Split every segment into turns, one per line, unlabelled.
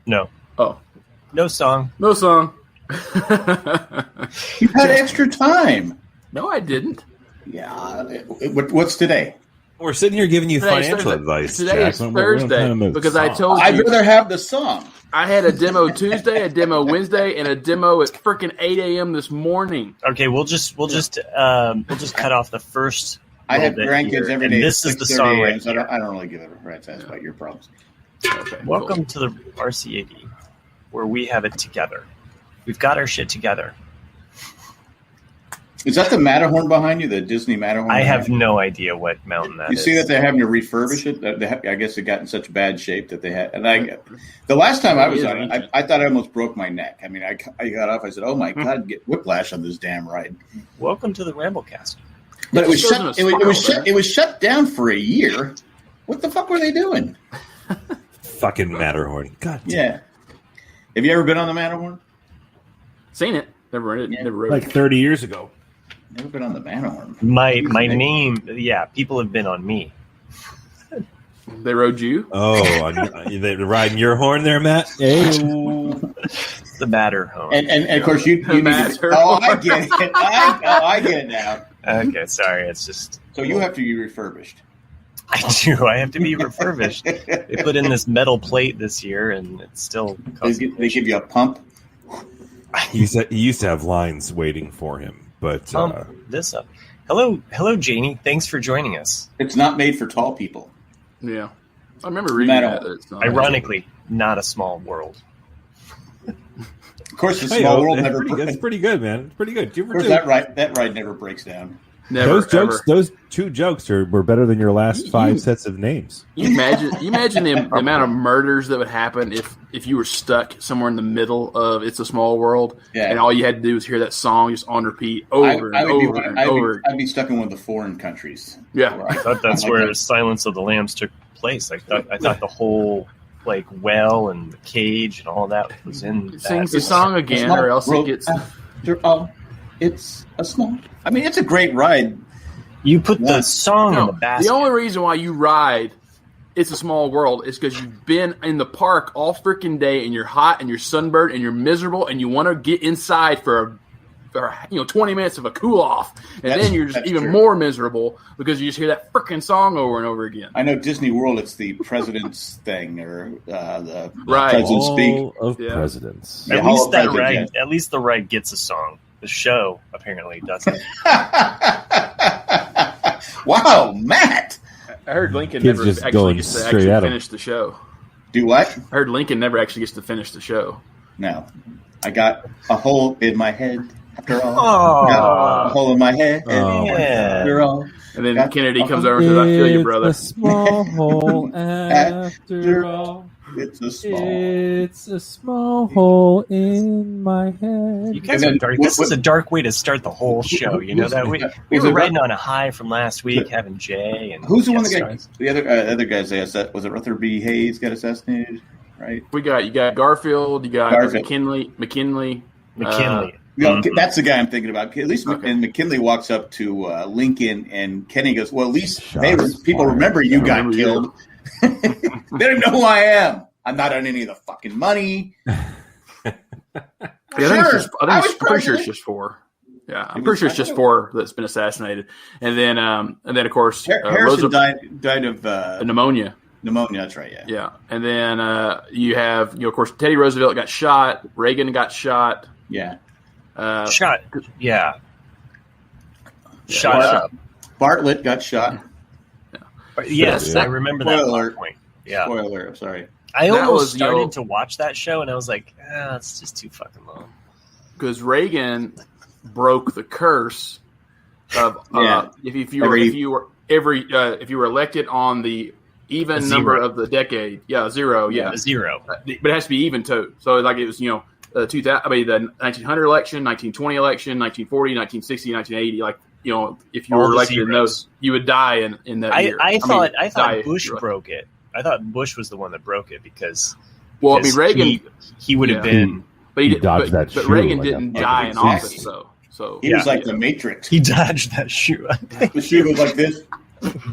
No.
Oh.
No song.
No song.
You had extra time.
No, I didn't.
Yeah. What's today?
We're sitting here giving you financial
Thursday.
advice.
Today is Thursday because I told you.
I'd rather have the song.
I had a demo Tuesday, a demo Wednesday, and a demo at freaking 8 a.m. this morning.
Okay, we'll just cut off the first.
I have grandkids every day.
This is the song right
so
here.
I don't really give a rat's ass about your problems.
Okay,
Welcome to the RCAD, where we have it together. We've got our shit together.
Is that the Matterhorn behind you, the Disney Matterhorn?
I have no idea what mountain that is.
You see that they're having to refurbish it? I guess it got in such bad shape that they had. And the last time I was on it, I thought I almost broke my neck. I mean, I got off. I said, "Oh my God, I'd get whiplash on this damn ride."
Welcome to the Ramblecast.
But it was shut down for a year. What the fuck were they doing?
Fucking Matterhorn. God damn.
Yeah. Have you ever been on the Matterhorn?
Seen it. Never read it. Never wrote
Like
it.
30 years ago.
Never been on the Matterhorn.
My name, yeah, people have been on me.
They rode you?
Oh, they riding your horn there, Matt? Hey.
The Matterhorn.
And of course, you need to, oh, I get it. I get it now.
Okay, sorry. It's just...
So you have to be refurbished.
I do. I have to be refurbished. They put in this metal plate this year, and it's still...
They give you a pump?
He used to have lines waiting for him. But
Pump this up. Hello, Janie. Thanks for joining us.
It's not made for tall people.
Yeah. I remember reading that. It's not
Ironically, not a small world.
Of course, the small world never breaks.
It's pretty good, man. It's pretty good.
Of course, that ride never breaks down.
Never,
those two jokes were better than your last five sets of names.
You imagine the amount of murders that would happen if you were stuck somewhere in the middle of It's a Small World, and all you had to do was hear that song just on repeat over and over.
I'd be stuck in one of the foreign countries.
Yeah,
I thought that's where Silence of the Lambs took place. I thought the whole well and the cage and all that was in.
It sings the song again, or else it gets.
It's a small. I mean, it's a great ride.
You put the song in the basket.
The only reason why you ride It's a Small World is because you've been in the park all freaking day and you're hot and you're sunburned and you're miserable and you want to get inside for 20 minutes of a cool off, and then you're just even more miserable because you just hear that freaking song over and over again.
I know Disney World, it's the president's thing, or the president's speak
of presidents.
At least at least the ride gets a song. The show apparently doesn't.
Wow, Matt!
I heard Lincoln never actually gets to finish the show.
Do what?
I heard Lincoln never actually gets to finish the show.
No. I got a hole in my head after all. Got a hole in my head after all.
And then Kennedy comes over and says, I feel you, brother.
It's a small hole after all.
It's
a small hole in my head.
You guys are dark. This is a dark way to start the whole show. You know that we were riding on a high from last week, having Jay and
who's the one that got the other guys? Was it Ruther B. Hayes got assassinated? Right.
You got Garfield. You got McKinley.
That's the guy I'm thinking about. At least, and McKinley walks up to Lincoln, and Kenny goes, "Well, at least people remember you got killed." They don't even know who I am. I'm not on any of the fucking money.
I'm pretty sure it's just four. Yeah, I'm pretty sure it's just four that's been assassinated, and then of course
Harrison died of
pneumonia.
Pneumonia, that's right. Yeah.
Yeah, and then you have of course Teddy Roosevelt got shot. Reagan got shot.
Yeah.
Shot. Yeah. Shot up.
Bartlett got shot.
Yes, I remember that point. Yeah.
Spoiler, I'm sorry.
I almost started to watch that show, and I was like, it's just too fucking long. Because
Reagan broke the curse of if you were elected on the even number of the decade, zero,
zero.
But it has to be even too. So like it was, the 1900 election, 1920 election, 1940, 1960, 1980, like. If you were elected in those, you would die in that year.
I thought Bush broke it. I thought Bush was the one that broke it because
Reagan
he would have been,
but Reagan didn't die in office, so
he was like the Matrix.
He dodged that shoe.
The shoe was like this.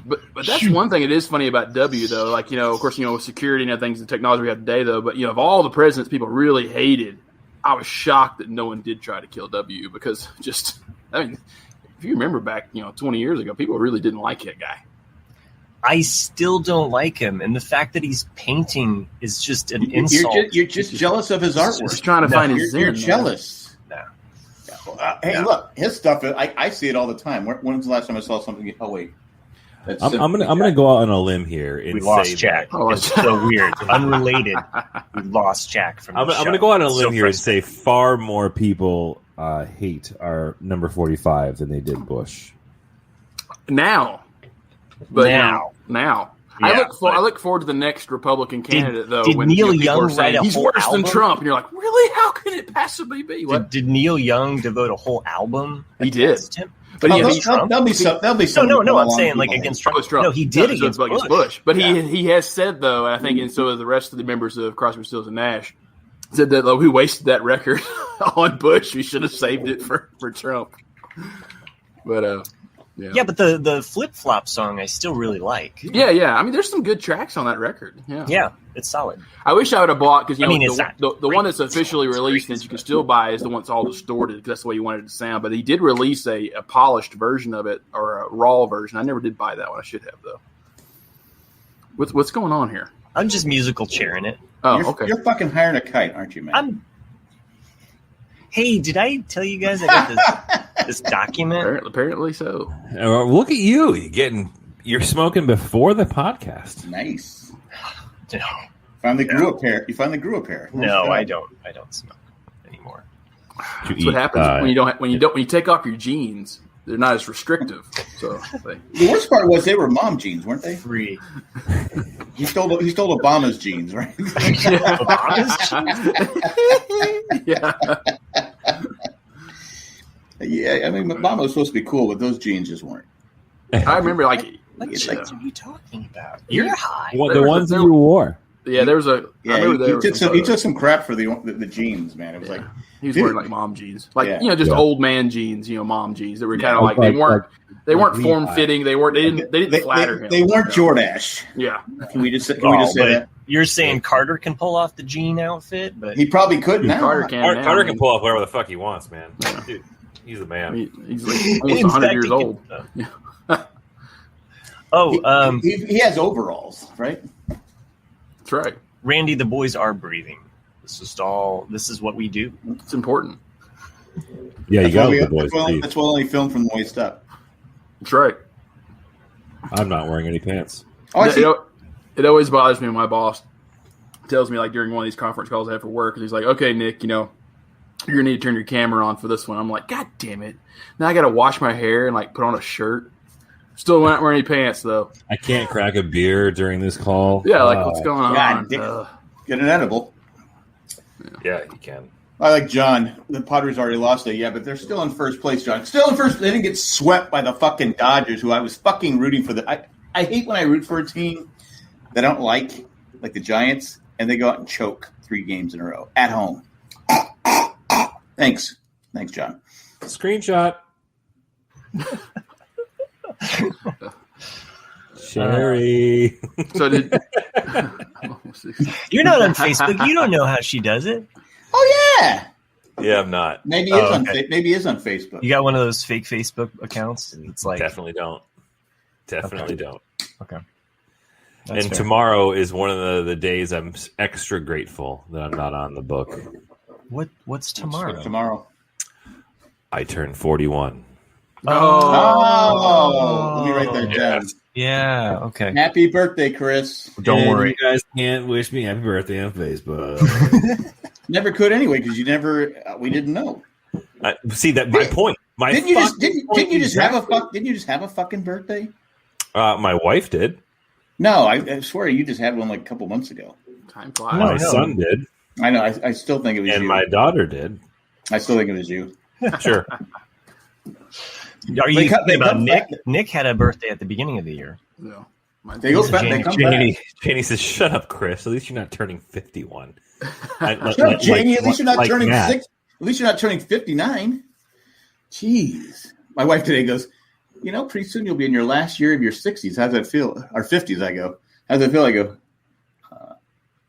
But that's one thing that is funny about W, though. Like, of course, with security and things, the technology we have today, though. But, of all the presidents people really hated, I was shocked that no one did try to kill W because if you remember back, 20 years ago, people really didn't like that guy.
I still don't like him, and the fact that he's painting is just an insult.
You're just jealous of his artwork.
Just trying to find his
You're jealous.
No.
Hey, look, his stuff. I see it all the time. When's the last time I saw something? Oh wait,
I'm gonna go out on a limb here and
we lost
say
Jack. It's so weird, unrelated. We lost Jack from.
I'm gonna go out on a limb here and say far more people hate our number 45 than they did Bush.
Now. But now. Yeah, I look forward to the next Republican candidate, though.
Did
when
Neil
people
Young
are saying,
write a
he's
whole
worse
album?
than Trump, and you're like, really? How can it possibly be?
Did Neil Young devote a whole album?
He did.
Him?
But
there'll be some.
No. I'm saying like against Trump.
Trump.
No, he did against
Bush. But he has said, though, and I think, and so has the rest of the members of Crosby, Stills, and Nash, said that we wasted that record on Bush. We should have saved it for Trump. But
yeah, but the Flip Flop song I still really like.
Yeah. I mean, there's some good tracks on that record. Yeah,
it's solid.
I wish I would have bought because the one that's
It's
officially released that you can still buy is the one that's all distorted because that's the way you wanted it to sound. But he did release a polished version of it or a raw version. I never did buy that one. I should have though. What's going on here?
I'm just musical chairing it.
Oh, okay.
You're fucking hiring a kite, aren't you, man?
Hey, did I tell you guys I got this document?
Apparently so.
Look at you! You're smoking before the podcast.
Nice.
No.
Finally grew a pair. You finally grew a pair.
No, I don't smoke anymore.
That's what happens when you take off your jeans. They're not as restrictive. So
the worst part was they were mom jeans, weren't they?
Free.
He stole Obama's jeans, right?
Obama's jeans?
Yeah.
Yeah, I mean, Obama was supposed to be cool, but those jeans just weren't.
I remember,
what jeans are you talking about? You're high.
The ones that you wore.
Yeah, there was a.
Yeah, he took some crap for the jeans, man. It was like
he was wearing like mom jeans, just old man jeans, mom jeans that were kind of like they weren't form fitting. They didn't flatter him.
They weren't Jordache.
Yeah.
Can we just say that?
You're saying Carter can pull off the jean outfit, but
he probly could now.
Carter
can pull off whatever the fuck he wants, man. Dude, he's the man.
He's like almost 100 years old.
He has overalls, right?
That's right.
Randy, the boys are breathing. This is what we do.
It's important.
Yeah, you got the boys.
That's why only filmed from moist up.
That's right.
I'm not wearing any pants.
It always bothers me when my boss tells me, like, during one of these conference calls I have for work, and he's like, okay, Nick, you're going to need to turn your camera on for this one. I'm like, God damn it. Now I got to wash my hair and, like, put on a shirt. Still not wearing any pants, though.
I can't crack a beer during this call.
Yeah, what's going on?
Get an edible.
Yeah, you can.
I like John. The Padres already lost it, but they're still in first place, John. Still in first. They didn't get swept by the fucking Dodgers, who I was fucking rooting for. I hate when I root for a team that I don't like the Giants, and they go out and choke 3 games in a row at home. Thanks, John.
Screenshot. Sherry.
So
you're not on Facebook. You don't know how she does it.
Oh yeah.
Yeah, I'm not.
Maybe he is on Facebook.
You got one of those fake Facebook accounts? It's like
definitely don't. Don't.
Okay.
That's fair. Tomorrow is one of the days I'm extra grateful that I'm not on the book.
What's tomorrow?
Tomorrow.
I turn 41.
Oh. Let me write that down.
Yeah. Okay.
Happy birthday, Chris.
Don't worry.
You guys can't wish me happy birthday on Facebook.
Never could anyway because we didn't know.
See that my point.
Didn't you just have a fucking birthday?
My wife did.
No, I swear you just had one like a couple months ago.
Time flies.
My son did.
I know. I still think it was you.
And my daughter did.
I still think it was you.
Sure.
Are you talking about Nick? Nick had a birthday at the beginning of the year.
No.
Janie says, "Shut up, Chris. At least you're not turning 51."
Shut up, Janie. At least you're not turning 6. At least you're not turning 59. Jeez. My wife today goes, pretty soon you'll be in your last year of your 60s. How's that feel? Or 50s, I go. How's that feel? I go,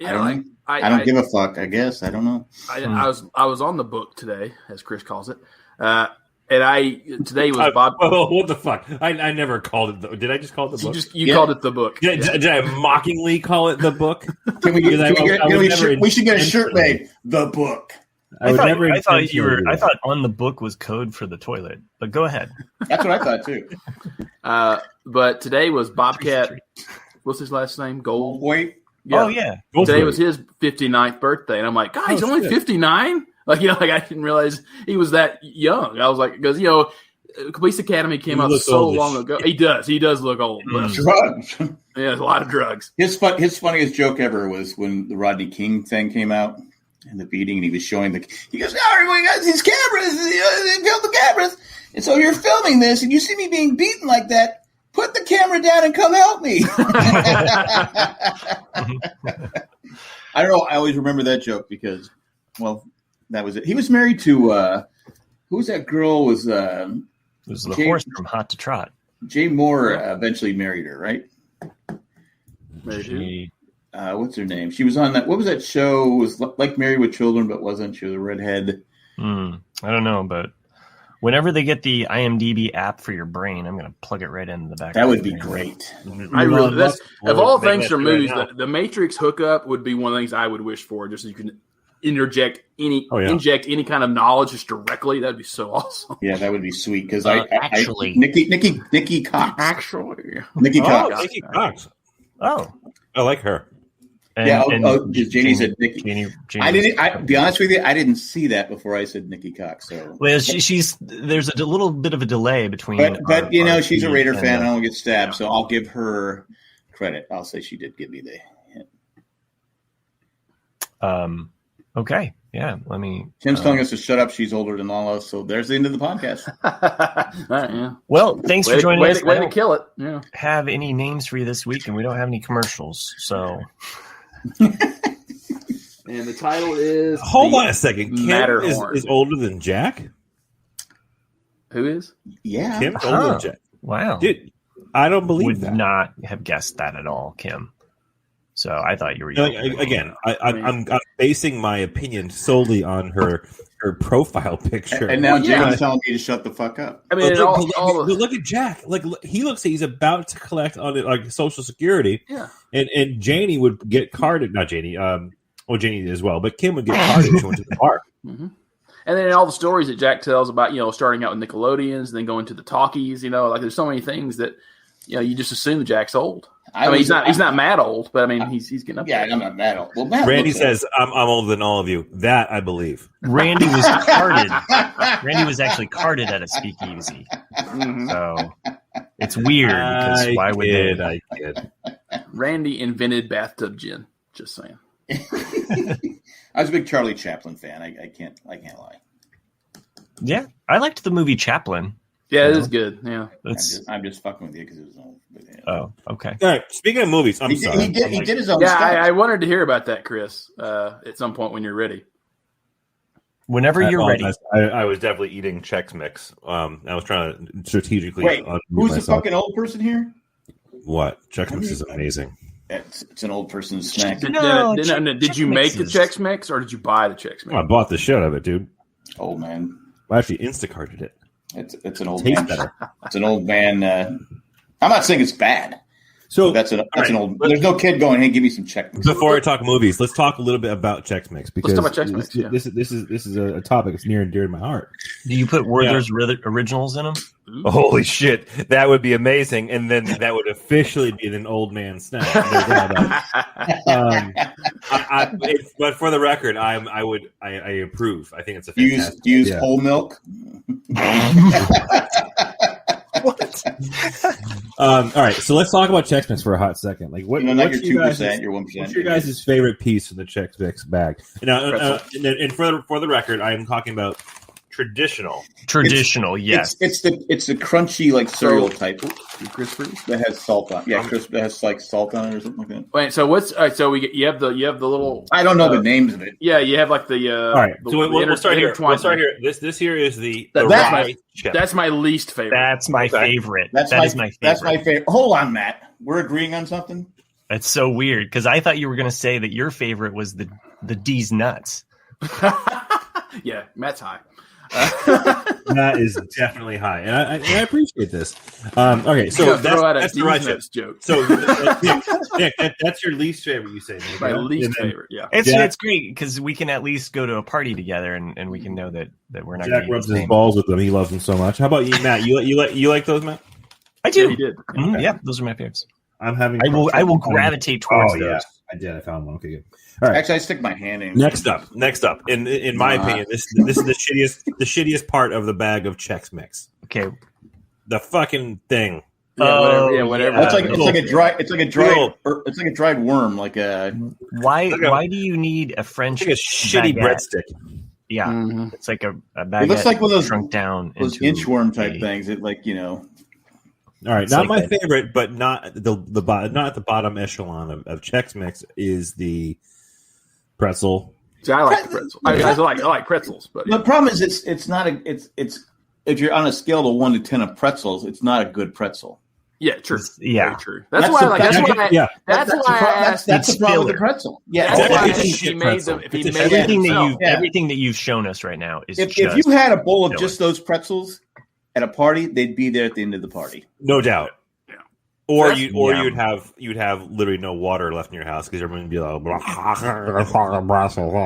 I don't give a fuck, I guess. I don't know.
I was on the book today, as Chris calls it. And today was Bob.
What the fuck? I never called it. Did I just call it the book?
You called it the book.
Did I mockingly call it the book?
We should get a shirt made. The book.
I thought on the book was code for the toilet, but go ahead.
That's what I thought too.
But today was Bobcat. What's his last name? Goldthwait.
Yeah. Oh yeah.
Today was his 59th birthday, and I'm like, God, he's only 59. I didn't realize he was that young. I was like, because Police Academy came out so long ago. He does look old.
Drugs.
Yeah, a lot of drugs.
His funniest joke ever was when the Rodney King thing came out and the beating, and he was showing he goes, "Oh, everyone got these cameras. They built the cameras, and so you're filming this, and you see me being beaten like that. Put the camera down and come help me." I don't know. I always remember that joke because, well, that was it. He was married to who was that girl? Was
it was the horse from Hot to Trot?
Jay Moore eventually married her, right? What's her name? She was on that. What was that show? It was like Married with Children, but wasn't. She was a redhead.
I don't know, but whenever they get the IMDb app for your brain, I'm going to plug it right into the back.
That would be great.
Of all things for movies, the Matrix hookup would be one of the things I would wish for, just so you can inject any kind of knowledge just directly. That'd be so awesome.
Yeah, that would be sweet because
Nikki Cox.
Nikki Cox.
Nikki Cox.
Oh,
I like her.
Janie said Nikki. I didn't. Be honest with you, I didn't see that before I said Nikki Cox. So
well, there's a little bit of a delay between.
But she's a Raider fan. I don't get stabbed, so I'll give her credit. I'll say she did give me the hint.
Okay. Yeah. Let me.
Tim's telling us to shut up. She's older than all of us. So there's the end of the podcast.
Yeah.
Well, thanks for joining us.
Way to kill it. Yeah.
Have any names for you this week, and we don't have any commercials. So.
And the title is.
Hold on a second. Kim is older than Jack.
Who is?
Yeah.
Kim's older than Jack.
Wow.
Dude, I don't believe that.
Would not have guessed that at all, Kim. So I thought you were
again. I'm basing my opinion solely on her profile picture.
And now Jake's telling me to shut the fuck up.
I mean,
look at Jack. Like he looks like he's about to collect on it, like Social Security.
Yeah.
And Janie would get carded. Not Janie. Janie as well, but Kim would get carded. She went to the park.
Mm-hmm. And then all the stories that Jack tells about, starting out with Nickelodeons, and then going to the talkies. There's so many things that. You just assume that Jack's old. He's not mad old, but he's getting up there.
Yeah, I'm not mad old. Well,
Randy says I'm older than all of you. That I believe.
Randy was carded. Randy was actually carded at a speakeasy. Mm-hmm. So it's weird because why would they?
I kid.
Randy invented bathtub gin. Just saying.
I was a big Charlie Chaplin fan. I can't lie.
Yeah, I liked the movie Chaplin.
Yeah, it is good. Yeah,
I'm just fucking with you because it was old.
Oh, okay.
All right. Speaking of movies, I'm sorry.
He did his own.
Yeah, I wanted to hear about that, Chris. At some point when you're ready.
Whenever you're ready.
I was definitely eating Chex-Mix. I was trying to strategically.
Wait, who's the fucking old person here?
What? Chex-Mix is amazing.
It's an old person's snack.
Did you make the Chex-Mix or did you buy the Chex-Mix?
I bought the shit out of it, dude.
Old man.
I actually Instacarted it.
It's an old man. It's an old man. I'm not saying it's bad. So that's an old. There's no kid going, "Hey, give me some Chex-Mix."
Before I talk movies, let's talk a little bit about Chex-Mix because
let's talk about Chex-Mix,
this is a topic that's near and dear to my heart.
Do you put Werther's originals in them?
Holy shit, that would be amazing, and then that would officially be an old man snack. But for the record, I approve. I think it's a fantastic.
Use whole milk.
What?
All right, so let's talk about Chex-Mix for a hot second. Like, what's your
2%, your 1%.
What's your guys' favorite piece of the Chex-Mix bag? And for the record, I am talking about Traditional.
Yes.
It's the crunchy like cereal type
Crisp Freeze
that has salt on. Yeah, crisp that has like salt on it or something like that.
Wait, so what's so you have the little.
I don't know the names of it.
Yeah, you have like the.
All right, so we'll start here. We'll start here. This here is the rye chip.
That's my least favorite.
That's my favorite.
That's my favorite. That's my favorite. Hold on, Matt. We're agreeing on something.
That's so weird because I thought you were going to say that your favorite was the D's nuts.
Yeah, Matt's high.
That is definitely high, and I appreciate this. Okay, so that's the rye chip
joke.
So, Nick, that's your least favorite. You say Nick,
my least favorite. Yeah,
it's great because we can at least go to a party together, and we can know that we're not.
Jack rubs his balls with them. He loves them so much. How about you, Matt? You like those, Matt?
I do.
Yeah, he did.
Okay. Yeah, those are my favorites.
I'm having.
I will gravitate towards those.
Yeah, I did. I found one. Okay, good. All right.
Actually, I stick my hand in.
Next up. In my opinion, this is the shittiest part of the bag of Chex-Mix.
Okay.
The fucking thing.
Whatever.
It's like a dried worm. Like a.
Why do you need a French?
It's like a shitty breadstick.
Yeah, it's like a bag.
It looks like one of those
shrunk down
those inchworm type things. It
All right, not my favorite, but not at the bottom echelon of Chex-Mix is the pretzel.
See, I like the pretzel. I like pretzels, but
the problem is it's not if you're on a scale of 1 to 10 of pretzels, it's not a good pretzel.
Yeah, true.
Yeah,
very true. That's why I asked.
That's the problem with the pretzel. Yeah,
everything that you've shown us right now is.
If you had a bowl of just those pretzels at a party, they'd be there at the end of the party,
no doubt. Yeah. Or you'd have literally no water left in your house because everyone would be like,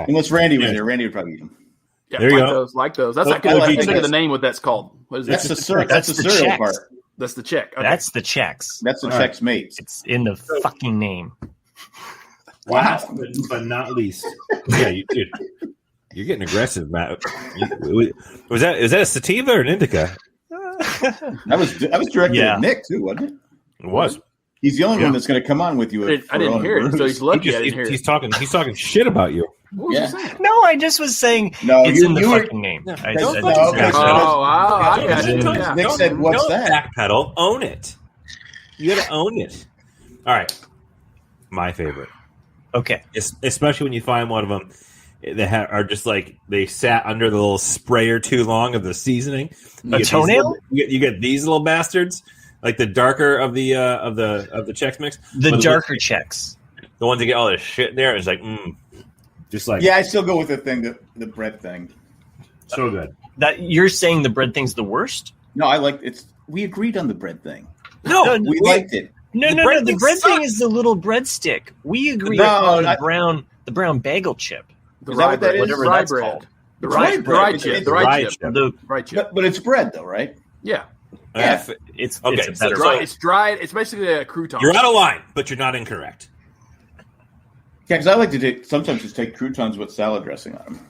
unless Randy was there. Randy would probably eat them.
Yeah, there you go. Like those. That's not good. I think of the name. What that's called. What is
that's the cereal. That's the cereal part.
That's the Chex. Okay.
That's the Chex.
That's the Chex-Mix.
It's in the fucking name.
Wow, but not least. Yeah, dude, you're getting aggressive, Matt. Is that a sativa or an indica?
That was directed at Nick too, wasn't it?
It was.
He's the only one that's going to come on with you.
I didn't hear it, so he's lucky I didn't hear it.
He's talking shit about you.
No, I just was saying it's in the fucking name.
Nick said, "What's that?"
Backpedal, own it. You got to own it. All right, my favorite.
Okay,
especially when you find one of them that are just like they sat under the little sprayer too long of the seasoning.
A toenail.
You get these little bastards, like the darker of the Chex-Mix.
The darker Chex.
The ones that get all this shit in there. It's like, just like
I still go with the bread thing.
So good.
That you're saying the bread thing's the worst?
No, I like it. We agreed on the bread thing.
No,
we liked it.
No. The bread thing is the little breadstick. We agree on the brown bagel chip.
Is that what that is?
Whatever that's called.
The rye chip. The rye chip.
But it's bread though, right?
Yeah.
It's
okay.
It's dried. It's basically a crouton.
You're out of line, but you're not incorrect.
Yeah, because I like to sometimes just take croutons with salad dressing on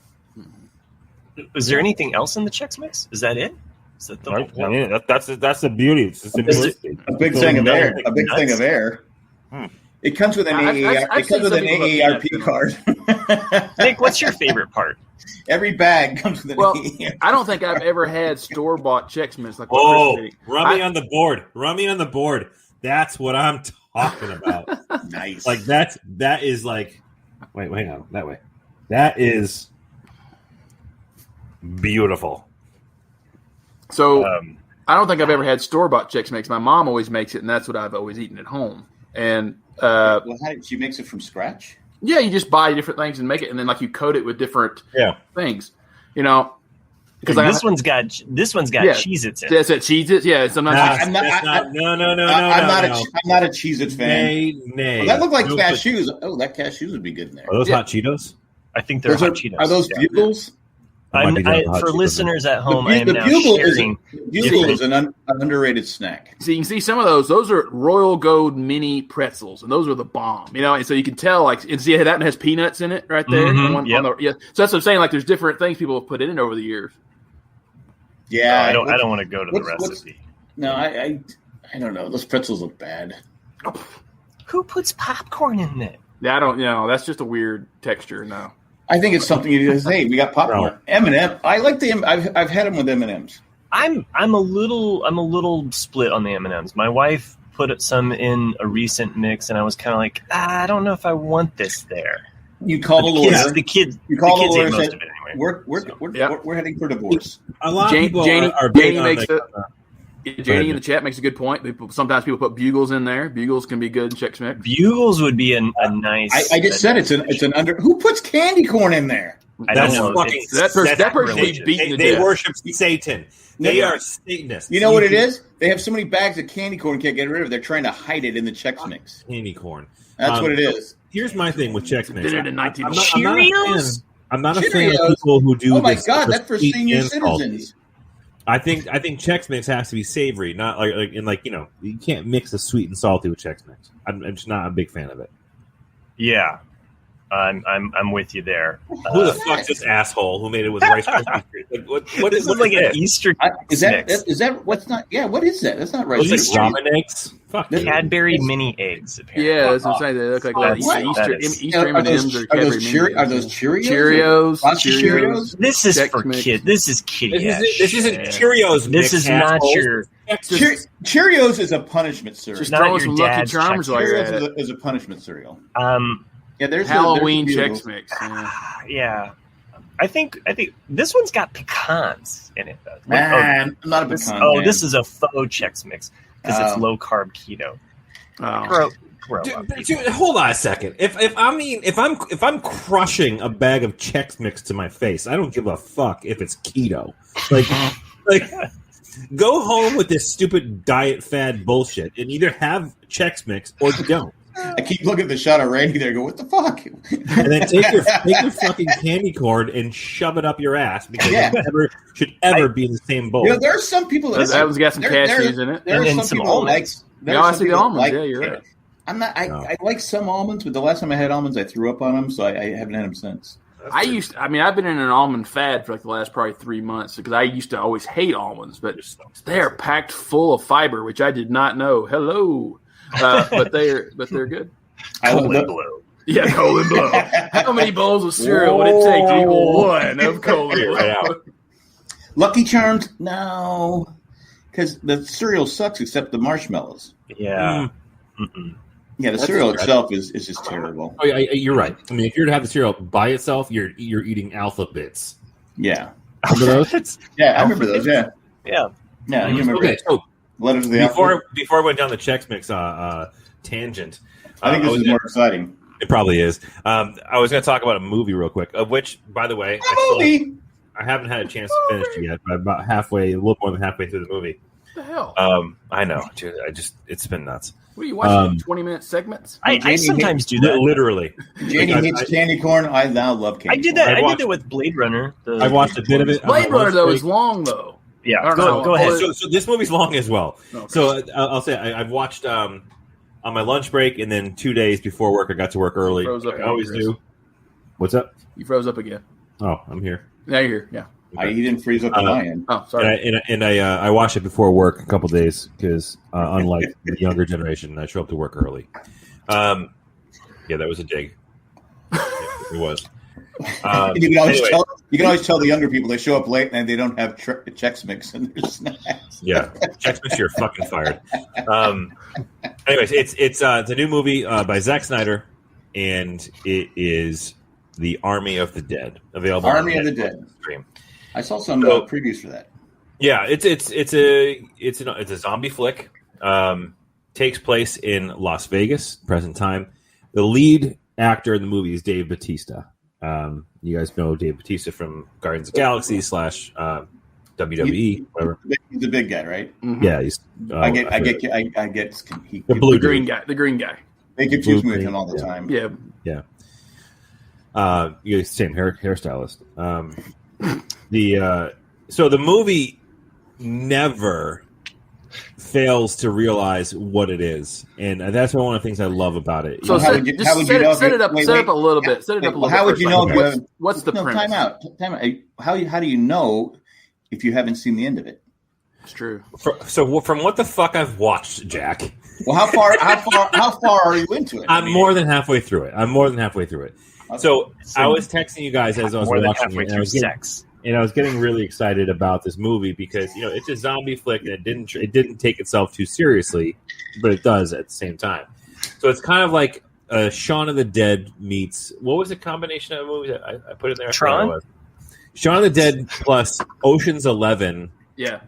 them.
Is there anything else in the Chex-Mix? Is that it? Is that the whole point?
That's the beauty. It's
a big thing of air. A big thing of air. It comes with an AARP card.
Nick, what's your favorite part?
Every bag comes with an AARP.
I don't think I've ever had store-bought Chex-Mix like
Rummy on the board. Rummy on the board. That's what I'm talking about.
Nice.
Like that is like wait, hang on. That way. That is beautiful.
So I don't think I've ever had store-bought Chex-Mix. My mom always makes it, and that's what I've always eaten at home. And
she makes it from scratch?
Yeah, you just buy different things and make it, and then like you coat it with different things. You know,
because this one's got Cheez-Its in it.
That's it, Cheez-Its. Yeah, sometimes
I'm not a Cheez-Its fan.
Nay.
That looked like cashews. Oh, that cashews would be good in there.
Are those hot Cheetos?
I think they're hot Cheetos.
Are those Bugles?
For listeners at home, I am now sharing.
Bugle is an underrated snack.
So you can see some of those. Those are Royal Gold mini pretzels, and those are the bomb. You know, and so you can tell, and see that one has peanuts in it right there.
Mm-hmm,
so that's what I'm saying. Like, there's different things people have put in it over the years.
Yeah,
I don't want to go to the recipe.
No, I don't know. Those pretzels look bad.
Who puts popcorn in it?
Yeah, I don't. That's just a weird texture. No.
I think it's something you just, hey, we got popcorn. M&M. I like the I've had them with M&Ms.
I'm a little split on the M&Ms. My wife put some in a recent mix, and I was kind of like, I don't know if I want this there.
You call the lawyer.
The kids.
You call the lawyer.
Most of it anyway.
We're heading for divorce.
A lot of people
Janie
makes
Janie in the chat makes a good point. Sometimes people put bugles in there. Bugles can be good in Chex-Mix.
Bugles would be a nice.
I just said it's an under. Who puts candy corn in there?
I don't know.
That person be beaten to death.
They worship Satan. They are Satanists.
You know what it is? They have so many bags of candy corn can't get rid of it. They're trying to hide it in the Chex-Mix.
Candy corn.
That's what it is.
Here's my thing with Chex-Mix.
Cheerios?
I'm not a fan of people who do.
Oh my god, that's for senior citizens.
I think Chex-Mix has to be savory, not like you can't mix the sweet and salty with Chex-Mix. I'm just not a big fan of it.
Yeah, I'm with you there.
Who the fuck's this asshole who made it with Rice Krispies treats? What is
like an Easter?
Is that what's not? Yeah, what is that? That's not Rice.
Is it ramen eggs? Fuck
Cadbury mini eggs. Apparently.
Yeah, that's what I'm saying. They look like Easter M&Ms or Cadbury mini.
Are those
Cheerios?
Cheerios.
This is for kids. This is kiddie.
This isn't Cheerios.
This is not your.
Cheerios is a punishment cereal.
Just throw some Lucky Charms while you're at it.
Cheerios is a punishment cereal.
Yeah, there's Halloween Chex-Mix.
Yeah. I think this one's got pecans in it though.
I'm not a pecan.
Oh, this is a faux Chex-Mix because it's low carb keto. Grow up.
Dude, hold on a second. If I'm crushing a bag of Chex-Mix to my face, I don't give a fuck if it's keto. Like go home with this stupid diet fad bullshit and either have Chex-Mix or don't.
I keep looking at the shot of Randy there. Go, what the fuck?
And then take your fucking candy corn and shove it up your ass because it should ever be in the same bowl.
There are some people
that was got some cashews in it.
There are some people
almonds. Yeah, you're right.
I'm not. I like some almonds, but the last time I had almonds, I threw up on them, so I haven't had them since.
I've been in an almond fad for like the last probably 3 months because I used to always hate almonds, but they are packed full of fiber, which I did not know. Hello. But they're good.
Colon blow.
Yeah, colon blow. How many bowls of cereal would it take to equal one of colon blow?
Lucky Charms? No, because the cereal sucks except the marshmallows.
Yeah.
Yeah, the cereal itself is just terrible.
Oh, yeah, you're right. I mean, if you're to have the cereal by itself, you're eating Alpha Bits.
Yeah.
Remember those?
Yeah, I remember those. Yeah.
Yeah.
Yeah, you remember.
Okay, so
Letters of the
before I went down the Chex-Mix tangent,
I think this is more exciting.
It probably is. I was going to talk about a movie real quick, of which, by the way, I haven't had a chance to finish it yet. But I'm about a little more than halfway through the movie.
What the hell?
I know, dude. It's been nuts.
What are you watching? 20-minute segments?
I sometimes do that.
Literally.
Janie hates candy corn. I now love candy corn.
I did that. I did it with Blade Runner.
I watched a bit of it.
Blade Runner, though, is long, though.
Yeah, go ahead.
So this movie's long as well.
Okay.
So I'll say I've watched on my lunch break, and then 2 days before work, I got to work early. I always do. What's up?
You froze up again.
Oh, I'm here.
Yeah, you're here. Yeah.
Okay. He didn't freeze up on my end.
Oh, sorry.
And I watched it before work a couple days because unlike the younger generation, I show up to work early. Yeah, that was a dig. It was.
You can always tell the younger people they show up late and they don't have Chex-Mix in their snacks.
Yeah, Chex-Mix, you're fucking fired. Anyways, it's a new movie by Zack Snyder, and it is The Army of the Dead, available.
Army of the Dead. Stream. I saw some previews for that.
Yeah, it's a zombie flick. Takes place in Las Vegas, present time. The lead actor in the movie is Dave Bautista. You guys know Dave Bautista from Guardians of the Galaxy / WWE, whatever.
He's the big guy, right?
Mm-hmm.
Yeah, he's.
I get
the green guy.
They confuse me with him all the time.
Yeah.
You're the same hairstylist. So the movie never fails to realize what it is, and that's one of the things I love about it.
So set it up a little bit. Set it up a little bit.
How would you know?
What's the premise?
Time out. How do you know if you haven't seen the end of it?
It's true.
So from what the fuck I've watched, Jack.
Well, how far are you into it?
I'm more than halfway through it. So I was texting you guys as I was watching it, and I was getting really excited about this movie because it's a zombie flick and it didn't take itself too seriously, but it does at the same time. So it's kind of like Shaun of the Dead meets, what was the combination of movies I put in there?
Tron?
Shaun of the Dead plus Ocean's 11.
Yeah.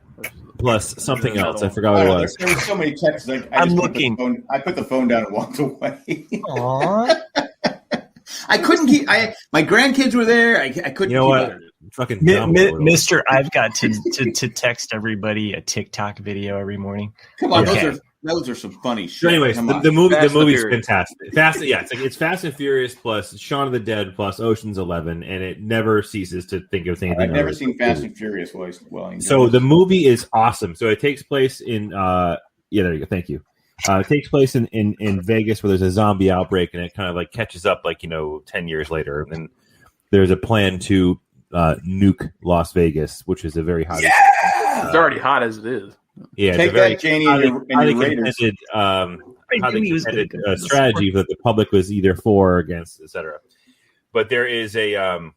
Plus something else. I forgot what it was.
There were so many texts.
I'm looking.
I put the phone down and walked away.
Aww.
I couldn't keep. My grandkids were there. I couldn't.
You know
keep
what?
It.
Fucking
Mister, I've got to text everybody a TikTok video every morning.
Come on, those are some funny shit.
So anyways, the movie's fantastic. It's Fast and Furious plus Shaun of the Dead plus Ocean's 11, and it never ceases to think of anything.
I've never seen Fast and Furious.
So the movie is awesome. So it takes place in there you go. Thank you. It takes place in Vegas where there's a zombie outbreak, and it kind of like catches up 10 years later, and there's a plan to nuke Las Vegas, which is a very hot.
It's already hot as it is.
Yeah, take that, Janie, and your Raiders.
Strategy that the public was either for or against, etc. But there is a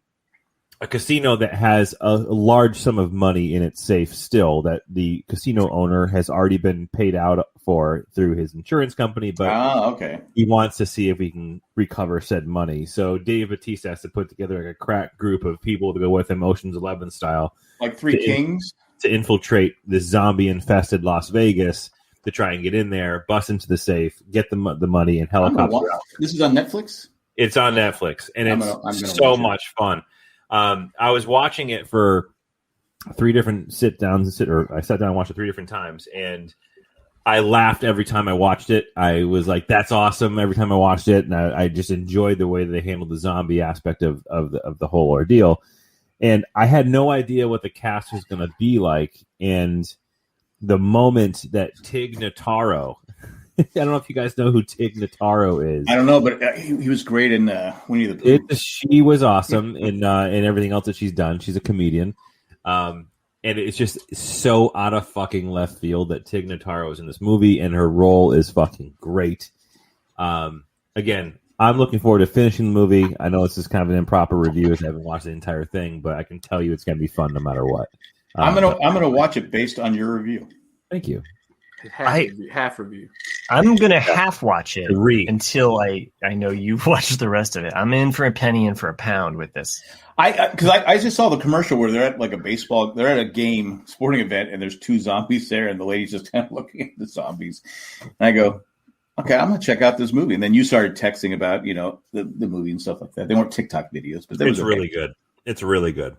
casino that has a large sum of money in its safe still that the casino owner has already been paid out for through his insurance company, but he wants to see if we can recover said money. So Dave Bautista has to put together a crack group of people to go with him, Ocean's 11 style.
Like Three Kings?
To infiltrate this zombie-infested Las Vegas to try and get in there, bust into the safe, get the money, and helicopter out.
This is on Netflix?
It's on Netflix, and it's so much fun. I was watching it for 3 different I sat down and watched it 3 different times, and I laughed every time I watched it. I was like, "That's awesome!" Every time I watched it, and I just enjoyed the way that they handled the zombie aspect of the whole ordeal. And I had no idea what the cast was going to be like. And the moment that Tig Notaro, I don't know if you guys know who Tig Notaro is.
I don't know, but he was great in Winnie the Pooh.
She was awesome in everything else that she's done. She's a comedian. And it's just so out of fucking left field that Tig Notaro is in this movie, and her role is fucking great. Again, I'm looking forward to finishing the movie. I know this is kind of an improper review as I haven't watched the entire thing, but I can tell you it's going to be fun no matter what.
I'm gonna watch it based on your review.
Thank you.
Half review.
I'm gonna half watch it until I know you've watched the rest of it. I'm in for a penny, in for a pound with this.
Because I just saw the commercial where they're at they're at a sporting event, and there's 2 zombies there, and the lady's just kind of looking at the zombies, and I go, okay, I'm gonna check out this movie. And then you started texting about the movie and stuff like that. They weren't TikTok videos, but
it's really good. It's really good.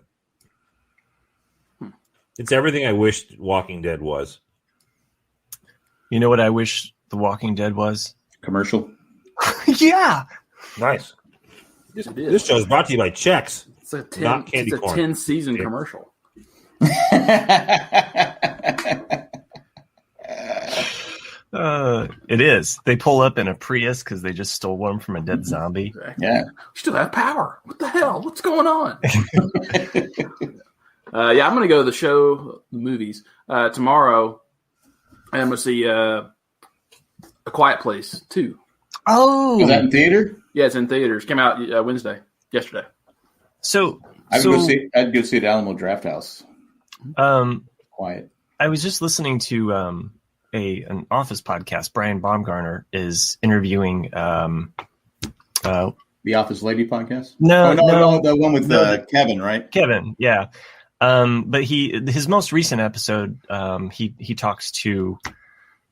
It's everything I wished Walking Dead was.
You know what I wish The Walking Dead was?
Commercial.
Yeah.
Nice. This show is brought to you by Chex.
It's a 10-season commercial.
It is. They pull up in a Prius because they just stole one from a dead zombie.
Yeah.
We still have power. What the hell? What's going on? I'm going to go to the movies. Tomorrow, I'm going to see A Quiet Place 2.
Oh.
Is that in theater?
Yeah, it's in theaters. Came out yesterday.
So
I'd go see it at Alamo Drafthouse. Quiet.
I was just listening to an Office podcast. Brian Baumgartner is interviewing
The Office Lady podcast?
No,
the one with Kevin, right?
Kevin, yeah. But his most recent episode, he talks to,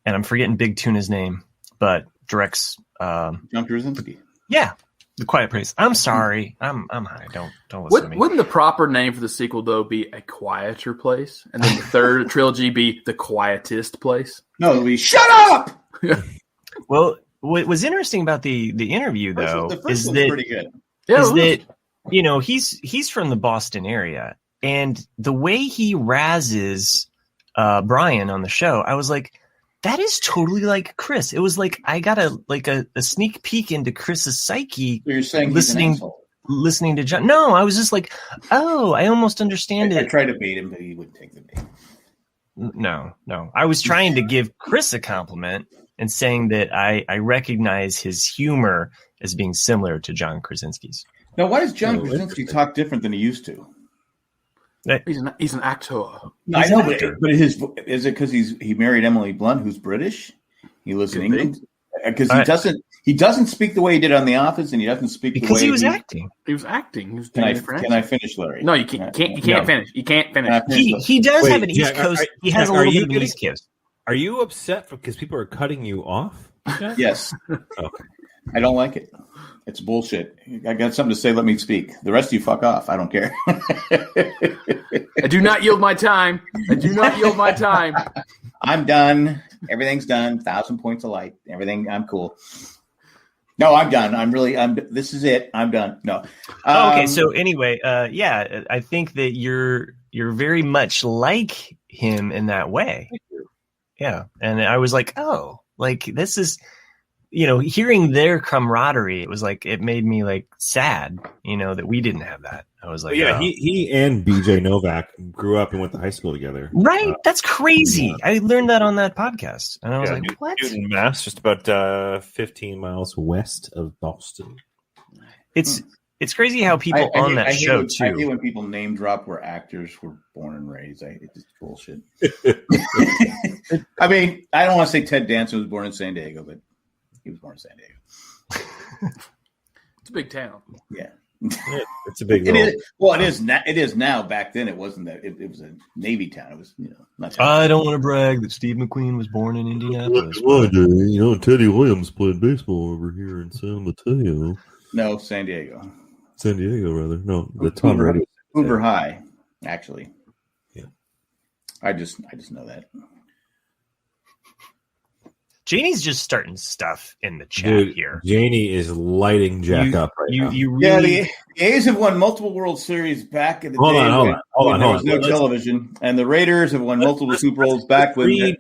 and I'm forgetting Big Tuna's name, but directs
John Krasinski.
Yeah, The Quiet Place. I'm sorry, I'm high. Don't listen to me.
Wouldn't the proper name for the sequel though be A Quieter Place, and then the third trilogy be The Quietest Place?
No, it'll be Shut Up.
Well, what was interesting about the interview though is that
pretty good.
He's from the Boston area, and the way he razzes Brian on the show, I was like, that is totally like Chris. It was like I got a sneak peek into Chris's psyche.
So you're saying
listening to John. No, I was just like, oh, I almost understand it.
I tried to bait him, but he wouldn't take the bait.
No. I was trying to give Chris a compliment and saying that I recognize his humor as being similar to John Krasinski's.
Now, why does John Krasinski talk different than he used to?
He's an actor.
No, I know, but is it because he married Emily Blunt, who's British? He lives in England because he doesn't speak the way he did on The Office, and he doesn't speak the way
he was acting.
He was acting.
Can I finish, Larry?
No, you can't. You can't finish. You can't finish.
He does have an East Coast. He has a little bit of an East Coast.
Are you upset because people are cutting you off?
Yes.
Okay.
I don't like it. It's bullshit. I got something to say. Let me speak. The rest of you fuck off. I don't care.
I do not yield my time.
I'm done. Everything's done. 1,000 points of light. Everything. I'm cool. No, I'm done. This is it. I'm done. No.
Okay. So anyway, I think that you're very much like him in that way. Yeah. And I was like, oh, like this is, hearing their camaraderie, it was like, it made me like sad, that we didn't have that. I was like,
he and BJ Novak grew up and went to high school together.
Right. That's crazy. I learned that on that podcast. And I was like, what?
Newton, Mass, just about 15 miles west of Boston.
It's crazy how people on that show, too.
I hate when people name drop where actors were born and raised. It's just bullshit. I mean, I don't want to say Ted Danson was born in San Diego, but he was born in San Diego.
It's a big town.
Yeah.
It's a big
it is. Well, it is now. Back then, it wasn't that. It was a Navy town. It was, not.
I don't want to brag that Steve McQueen was born in Indianapolis.
Teddy Williams played baseball over here in San Mateo.
No, San Diego.
San Diego, rather. No, the Tom Brady.
Hoover High, actually.
Yeah.
I just know that.
Janie's just starting stuff in the chat here.
Janie is lighting Jack up right now.
The A's have won multiple World Series back in the day. Hold on. There was no television, and the Raiders have won multiple Super Bowls back when.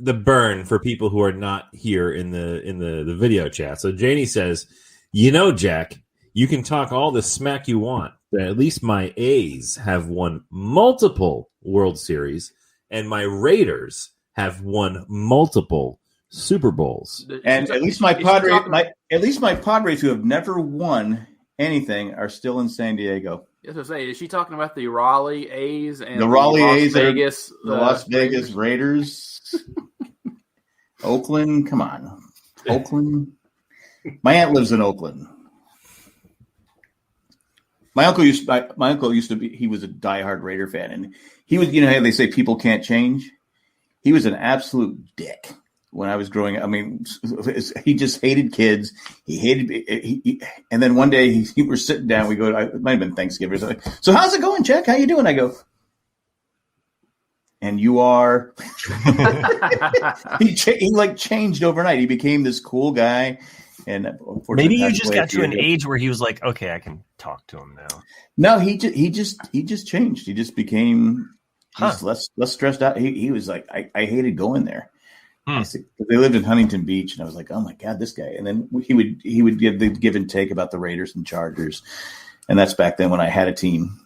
The burn for people who are not here in the video chat. So Janie says, Jack, you can talk all the smack you want, but at least my A's have won multiple World Series, and my Raiders have won multiple Super Bowls.
And at least my Padres who have never won anything are still in San Diego.
Yes, I say, is she talking about the Raleigh A's and
the Raleigh A's,
the
Las Vegas Raiders, Oakland? Come on, Oakland. My aunt lives in Oakland. My uncle used to be. He was a diehard Raider fan, and he was. How they say people can't change. He was an absolute dick when I was growing up. I mean, he just hated kids. He hated. And then one day we were sitting down. We go. It might have been Thanksgiving. So how's it going, Jack? How you doing? I go. And you are. He changed overnight. He became this cool guy. And
maybe you just got to an age where he was like, okay, I can talk to him now.
No, he just changed. He just became less stressed out. He was like, I hated going there. They lived in Huntington Beach, and I was like, oh my God, this guy. And then he would give the give and take about the Raiders and Chargers, and that's back then when I had a team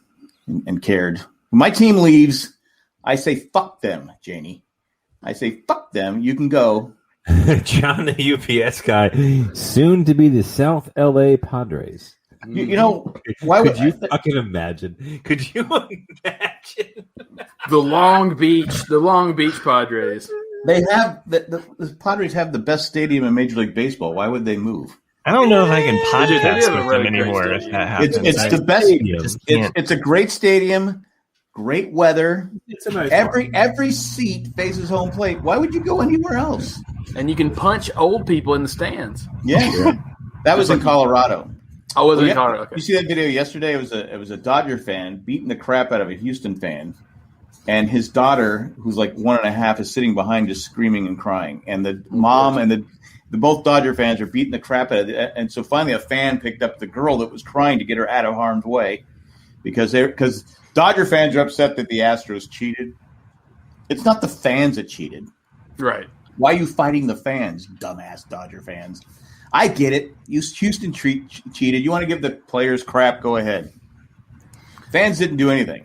and cared. When my team leaves, I say fuck them, Janie. I say fuck them. You can go.
John, the UPS guy, soon to be the South LA Padres.
Why
could you fucking imagine? Could you imagine
the Long Beach Padres?
They have the Padres have the best stadium in Major League Baseball. Why would they move?
I don't know if I can podcast with them anymore. If that happens,
it's the best. It's a great stadium. Great weather.
It's a nice
every seat faces home plate. Why would you go anywhere else?
And you can punch old people in the stands.
Yeah. That was in Colorado.
I was in Colorado. Okay.
You see that video yesterday? It was a Dodger fan beating the crap out of a Houston fan, and his daughter, who's like 1.5, is sitting behind just screaming and crying. And the mom and the both Dodger fans are beating the crap out of it. And so finally, a fan picked up the girl that was crying to get her out of harm's way because Dodger fans are upset that the Astros cheated. It's not the fans that cheated.
Right.
Why are you fighting the fans, dumbass Dodger fans? I get it. Houston cheated. You want to give the players crap, go ahead. Fans didn't do anything.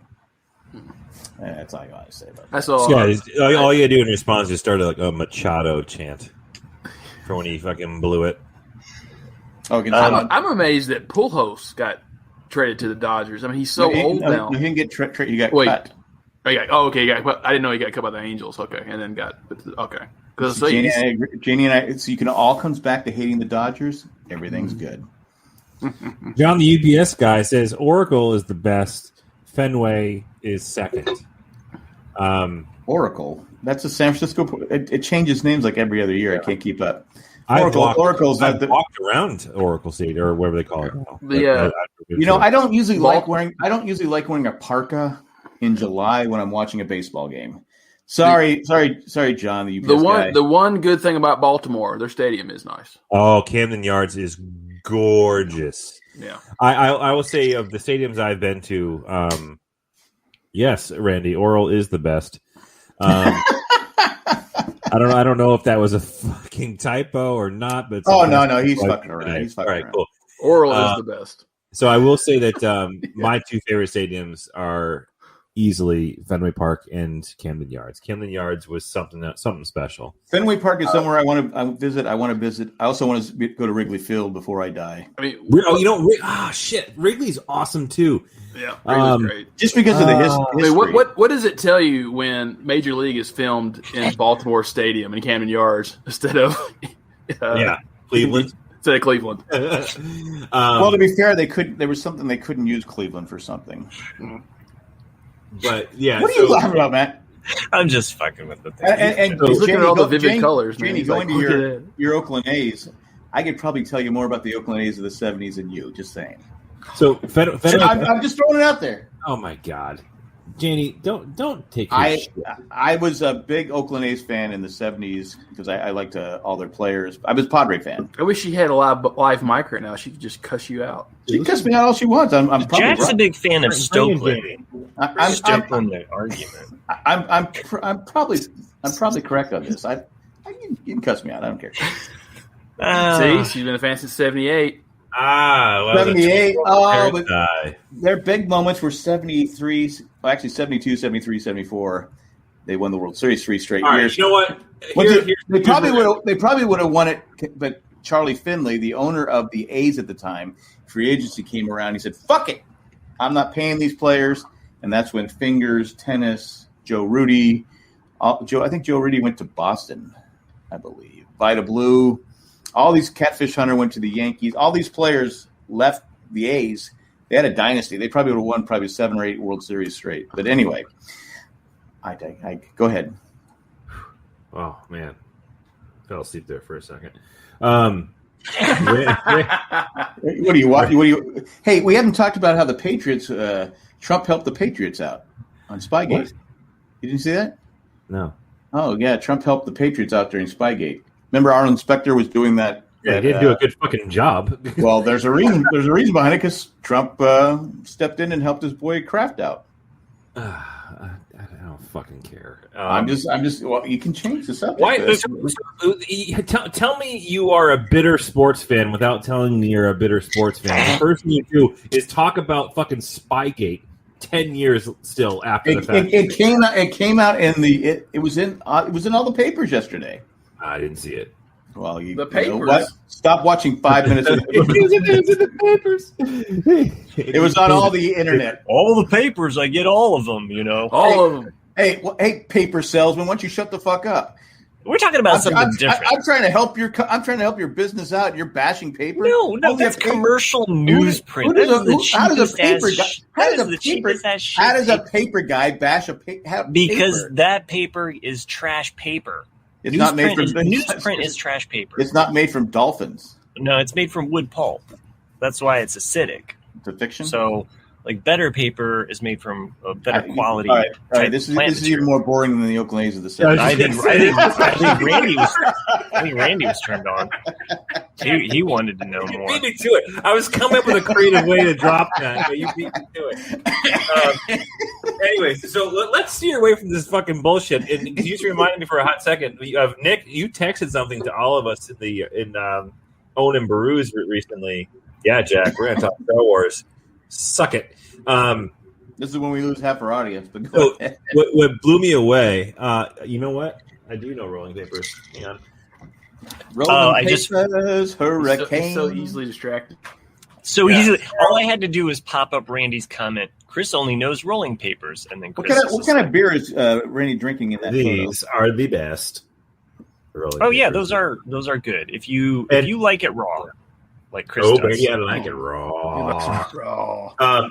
That's all I got to say about that.
That's all.
All you do in response is just start like a Machado chant for when he fucking blew it.
I'm amazed that Pujols got traded to the Dodgers. I mean, he's so old now.
He didn't get traded. He got cut.
Okay. I didn't know he got cut by the Angels. Okay, and then got okay. Because
Janie and I, so you can all comes back to hating the Dodgers. Everything's good.
John, the UBS guy, says Oracle is the best. Fenway is second.
Oracle. That's a San Francisco. It changes names like every other year. I can't keep up.
Oracle's I've walked around Oracle Stadium or whatever they call it now.
I don't usually like wearing a parka in July when I'm watching a baseball game. Sorry, John.
The one good thing about Baltimore, their stadium is nice.
Oh, Camden Yards is gorgeous.
Yeah,
I will say of the stadiums I've been to, yes, Randy, Oral is the best. I don't know if that was a fucking typo or not, but
no, he's fucking around. He's fucking around.
Cool. Oral is the best.
So I will say that my two favorite stadiums are easily Fenway Park and Camden Yards. Camden Yards was something special.
Fenway Park is somewhere I want to visit. I also want to go to Wrigley Field before I die.
I mean,
Wrigley's awesome too.
Yeah, Wrigley's great.
Just because of the history.
I mean, what does it tell you when Major League is filmed in Baltimore Stadium and Camden Yards instead of
Cleveland?
Instead of Cleveland.
Well, to be fair, there was something they couldn't use Cleveland for something.
But yeah,
what are you laughing about, Matt?
I'm just fucking with the thing.
And
he's looking at all the vivid colors.
Jenny, going to your Oakland A's, I could probably tell you more about the Oakland A's of the '70s than you. Just saying.
So
I'm just throwing it out there.
Oh my God, Janie, don't take.
I was a big Oakland A's fan in the '70s because I liked all their players. I was a Padre fan.
I wish she had a live mic right now. She could just cuss you out.
She cuss me out all she wants. I'm probably
Jack's
right.
a big fan of Stokely.
I'm
the argument.
I'm probably correct on this. You can cuss me out. I don't care.
See, she's been a fan since '78.
78. But their big moments were 73. Well, actually, 72, 73, 74. They won the World Series 3 straight years.
You know what?
They probably would have won it, but Charlie Finley, the owner of the A's at the time, free agency came around. He said, "Fuck it, I'm not paying these players." And that's when Fingers, Tennis, Joe Rudy, I think Joe Rudy went to Boston, I believe. Vida Blue, all these Catfish Hunter went to the Yankees. All these players left the A's. They had a dynasty. They probably would have won 7 or 8 World Series straight. But anyway, I go ahead.
Oh man, fell asleep there for a second.
What do you watch? Hey, we haven't talked about how the Patriots. Trump helped the Patriots out on Spygate.
What?
You didn't see that?
No.
Oh yeah, Trump helped the Patriots out during Spygate. Remember, Arlen Specter was doing that.
Yeah, he didn't do a good fucking job.
Well, there's a reason. There's a reason behind it because Trump stepped in and helped his boy Kraft out.
I don't fucking care.
I'm just. Well, you can change the subject.
Why? Tell me you are a bitter sports fan without telling me you're a bitter sports fan. The first thing you do is talk about fucking Spygate 10 years still after the fact.
It came out in the. It was in all the papers yesterday.
I didn't see it.
Well,
the papers.
You know what? Stop watching 5 minutes of the papers.
It was in the papers.
It was on all the internet.
All the papers, I get all of them.
All of them.
Hey, paper salesman, why don't you shut the fuck up?
We're talking about something different.
I'm trying to help your business out. You're bashing paper.
No, that's commercial newsprint.
How does a paper guy bash a paper?
Because that paper is trash paper.
It's not made from
newsprint is trash paper.
It's not made from dolphins.
No, it's made from wood pulp. That's why it's acidic.
It's a fiction.
So, like, better paper is made from a better quality.
All right. This is even more boring than the Oakland A's of the 70s.
I think Randy was turned on. He wanted to know more.
You beat me to it. I was coming up with a creative way to drop that, but you beat me to it. Anyways, so let's steer away from this fucking bullshit. And you just reminded me for a hot second. Nick, you texted something to all of us in Owen and Baru's recently. Yeah, Jack, we're gonna talk Star Wars. Suck it.
This is when we lose half our audience. But
what blew me away? You know what? I do know rolling papers. Hang on.
Rolling papers, hurricane.
So easily distracted.
so easily. All I had to do was pop up Randy's comment. Chris only knows rolling papers, and then Chris.
What kind of beer is Randy drinking in that?
These are the best.
Yeah, those are good. If you like it raw, like Chris does.
Baby, I like it raw.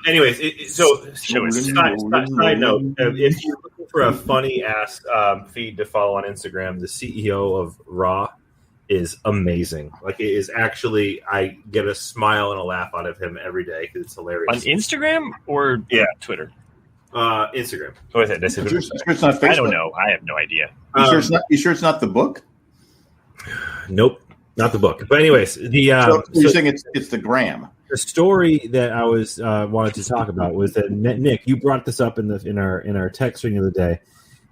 Anyways, side note: if you're looking for a funny ass feed to follow on Instagram, the CEO of Raw is amazing. Like, it is actually, I get a smile and a laugh out of him every day because it's hilarious.
On Instagram or Twitter?
Instagram.
Oh, is it?
It's not Facebook?
I don't know. I have no idea.
You sure it's not the book?
Nope, not the book. But anyways, so
you're saying it's the gram.
The story that I was wanted to talk about was that Nick, you brought this up in our text string the other day,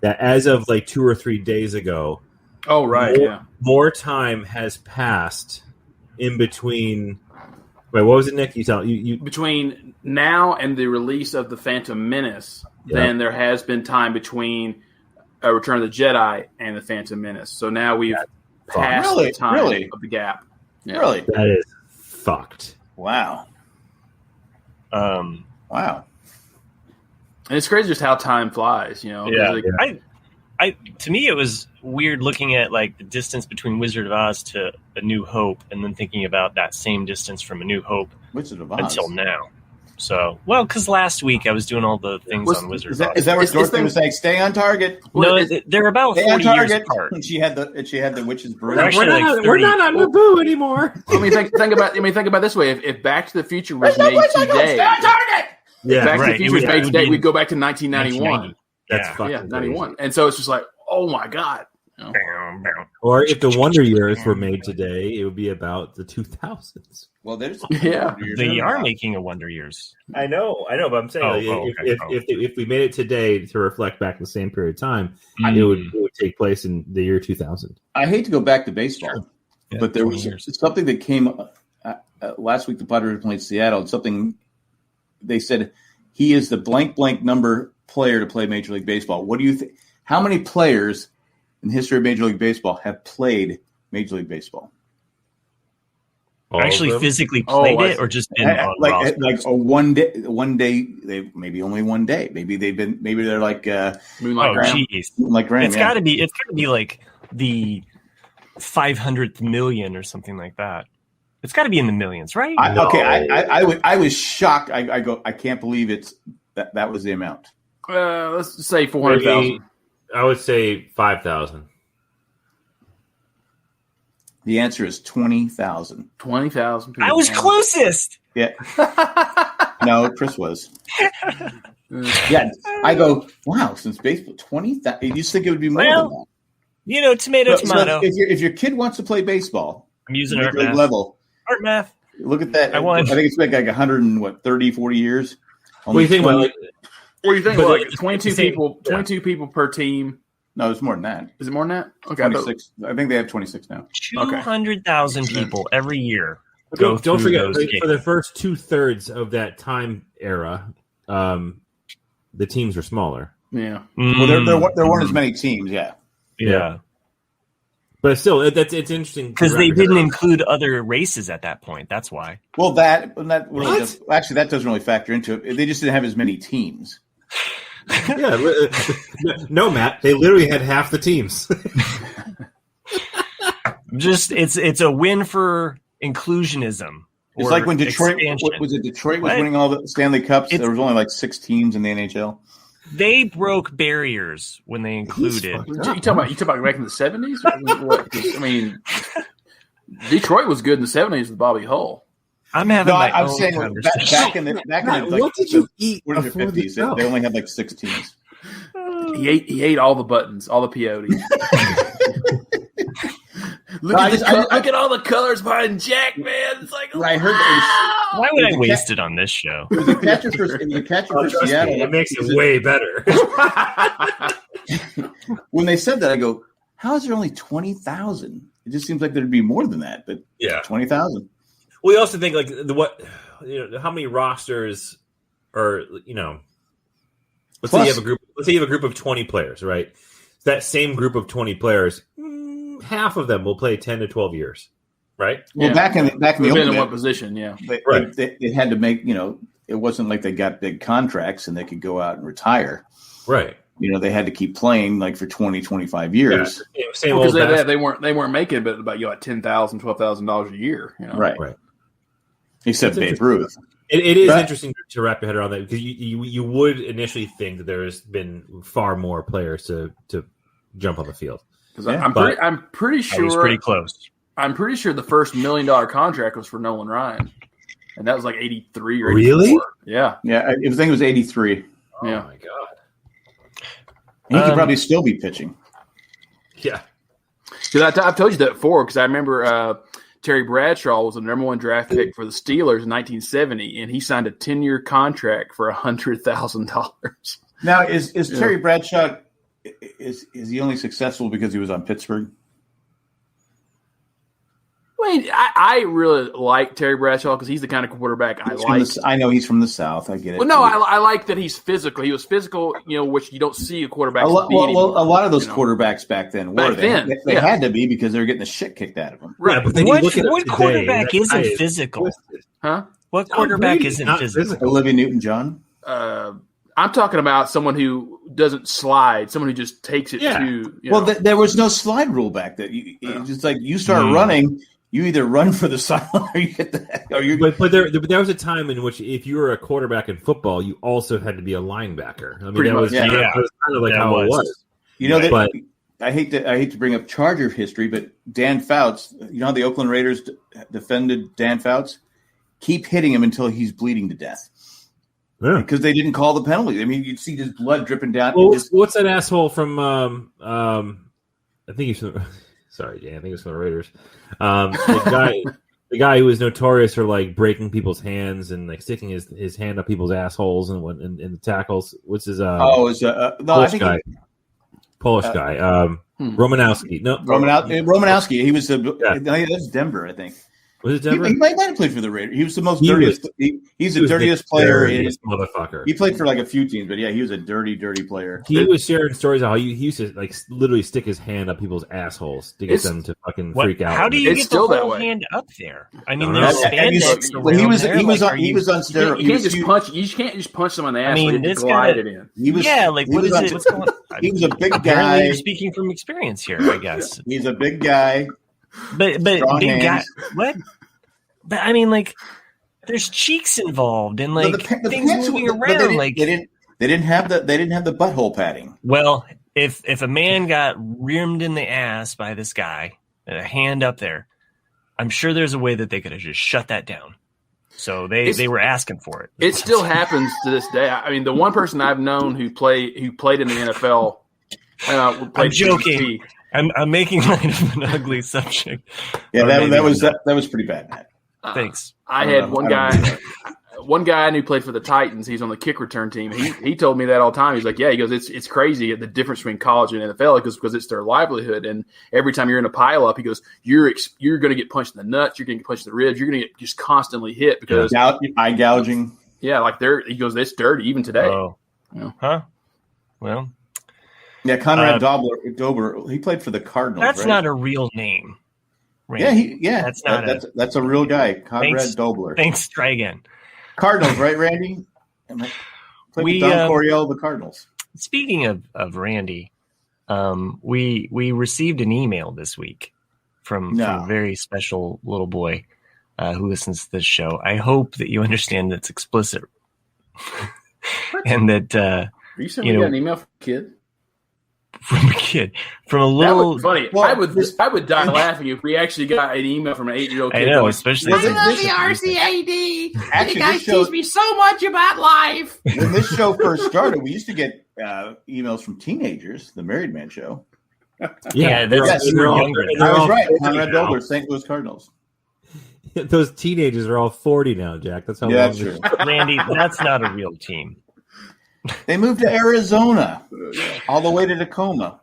that as of like 2 or 3 days ago.
Oh right,
more time has passed in between. Wait, what was it, Nick? You
between now and the release of the Phantom Menace than there has been time between Return of the Jedi and the Phantom Menace. So now we've passed the time of the gap. Yeah.
Really,
that is fucked.
Wow. Wow.
And it's crazy just how time flies.
To me, it was weird looking at like the distance between Wizard of Oz to A New Hope, and then thinking about that same distance from A New Hope
Wizard of Oz
until now. So, because last week I was doing all the things on Wizard of Oz.
Is that what Dorothy was saying? Stay on target.
No, they're about 40 years apart.
And she had the witch's brew.
We're not on Naboo anymore. I mean, think about it this way: if Back to the Future was made today, Back to the Future was made today, we'd go back to 1991.
That's fucking
91. And so it's just like, oh my god.
Or if the Wonder Years were made today, it would be about the 2000s.
Well,
they are making a Wonder Years.
I know, but I'm saying if we made it today to reflect back in the same period of time, it would take place in the year 2000.
I hate to go back to baseball, but there was something that came last week. The Padres played Seattle, and something they said he is the blank number player to play Major League Baseball. What do you think? How many players in the history of Major League Baseball have played Major League Baseball?
Actually physically played it, or just been on
like a one day, they maybe only one day. Maybe they're like
Moonlight Graham.
Moonlight Graham.
It's gotta be like the 500th million or something like that. It's got to be in the millions, right?
I was shocked. I can't believe that was the amount.
Let's say 400,000.
I would say 5,000.
The answer is 20,000.
20,000 people.
I was closest.
Yeah. No, Chris was. Yeah. I go, wow, since baseball, 20,000. You just think it would be more than that.
Tomato.
So if your kid wants to play baseball,
I'm using art math. Art math.
Look at that. I think it's like 130, 40 years.
What do you think about?
What do you think? Like 22 people. 22 people per team.
No, it's more than that.
Is it more than that? Okay,
26. I think they have 26 now.
200,000 people every year.
Don't forget, for the first 2/3 of that time era, the teams were smaller.
Yeah.
Well, there weren't as many teams.
Yeah.
But still, it's interesting
because they didn't include other races at that point. That's why.
Well, that doesn't really factor into it. They just didn't have as many teams.
No, Matt. They literally had half the teams.
It's a win for inclusionism.
It's like when Detroit was winning all the Stanley Cups. There was only like 6 teams in the NHL.
They broke barriers when they included.
You talking about back in the 70s? I mean, Detroit was good in the 70s with Bobby Hull.
I'm saying
back in the
what did you eat
before the 50s? They only had like 6 teams.
He ate all the buttons, all the peyotes. Look at all the colors behind Jack, man. It's like,
I heard.
Why would I waste it on this show?
It was a catcher for Seattle.
It makes it way better.
When they said that, I go, "How is there only 20,000? It just seems like there'd be more than that." But 20,000.
We also think like how many rosters are Let's say you have a group. Let's say you have a group of 20 players, right? That same group of 20 players, half of them will play 10 to 12 years. right?
Well, back in the
in
old
what position? Yeah,
they had to make, it wasn't like they got big contracts and they could go out and retire.
Right.
They had to keep playing like for 20, 25 years.
Yeah. Same old
they weren't making but about $10,000, $12,000 a year.
Right. Except Babe Ruth.
It is interesting to wrap your head around that because you would initially think that there has been far more players to jump on the field.
I'm pretty sure
I was pretty close.
I'm pretty sure the first $1 million contract was for Nolan Ryan, and that was like 83 or 84.
Really?
Yeah.
I think it was 83.
Oh
yeah.
my god.
He could probably still be pitching.
Yeah.
Because I've told you that before. Because I remember Terry Bradshaw was the number 1 draft pick for the Steelers in 1970, and he signed a 10-year contract for $100,000.
Now, is Terry Bradshaw is he only successful because he was on Pittsburgh?
I mean, I really like Terry Bradshaw because he's the kind of quarterback I like.
I know he's from the South. I get it.
Well, no, I like that he's physical. He was physical, which you don't see a quarterback.
A lot of those quarterbacks back then were. They had to be because they were getting the shit kicked out of them.
Right.
Yeah, but then
what quarterback isn't physical?
Huh?
What quarterback isn't physical?
Olivia Newton-John?
I'm talking about someone who doesn't slide, someone who just takes it to.
There was no slide rule back then. It's like you start running. You either run for the sideline or you get the heck.
But there was a time in which if you were a quarterback in football, you also had to be a linebacker. I mean, that was kind of like how it was.
I hate to bring up Charger history, but Dan Fouts, how the Oakland Raiders defended Dan Fouts? Keep hitting him until he's bleeding to death. Yeah. Because they didn't call the penalty. I mean, you'd see his blood dripping down.
Well, what's that asshole from? I think he's from. Sorry, Dan. I think it's from the Raiders. The guy who was notorious for like breaking people's hands and like sticking his hand up people's assholes and the tackles. What's his? Polish guy. Romanowski. No,
Romanowski. He was that's Denver, I think.
Was it Denver?
He might have played for the Raiders. He was the most dirtiest. He's the dirtiest player.
Motherfucker.
He played for like a few teams, but yeah, he was a dirty player.
He was sharing stories of how he used to like literally stick his hand up people's assholes to get them to fucking freak out.
How do you get the whole hand up there? I mean, there's spandex around there.
He was on steroids.
You can't just punch. You can't just punch someone in the ass. I mean, this glide it in.
What is it? What's going on? He was a big guy.
You're speaking from experience here, I guess.
He's a big guy.
But big guy. What? But I mean, like, there's cheeks involved and like things moving around. Like
they didn't have the butthole padding.
Well, if a man got reamed in the ass by this guy, a hand up there, I'm sure there's a way that they could have just shut that down. So they were asking for it.
It still happens to this day. I mean, the one person I've known who played in the NFL.
I'm joking. I'm making light of an ugly subject.
Yeah, that was pretty bad, Matt.
Thanks.
I had one guy I knew played for the Titans. He's on the kick return team. He told me that all the time. He's like, yeah, he goes, it's crazy the difference between college and NFL because it's their livelihood. And every time you're in a pile up, he goes, you're going to get punched in the nuts. You're going to get punched in the ribs. You're going to get just constantly hit because
eye gouging.
Yeah, like he goes, it's dirty even today.
Oh, huh? Well,
yeah, Conrad Dober. He played for the Cardinals.
That's not a real name.
Randy.
Yeah,
that's a real guy, Conrad Dobler.
Thanks, try again.
Cardinals, right, Randy? Played with Don Coryell, the Cardinals.
Speaking of Randy, we received an email this week from a very special little boy who listens to this show. I hope that you understand that's explicit, and that
are you saying we got an email from a kid?
From a kid, from a little.
That was funny. Well, I would die laughing if we actually got an email from an 8-year-old kid.
I know, especially.
I love the RCAD. Actually, you guys teach me so much about life.
When this show first started, we used to get emails from teenagers. The Married Man Show.
Yeah, they're younger.
I was right. Conrad Dobler, St. Louis Cardinals.
Those teenagers are all 40 now, Jack. That's how long.
That's true.
Randy, that's not a real team.
They moved to Arizona, all the way to Tacoma.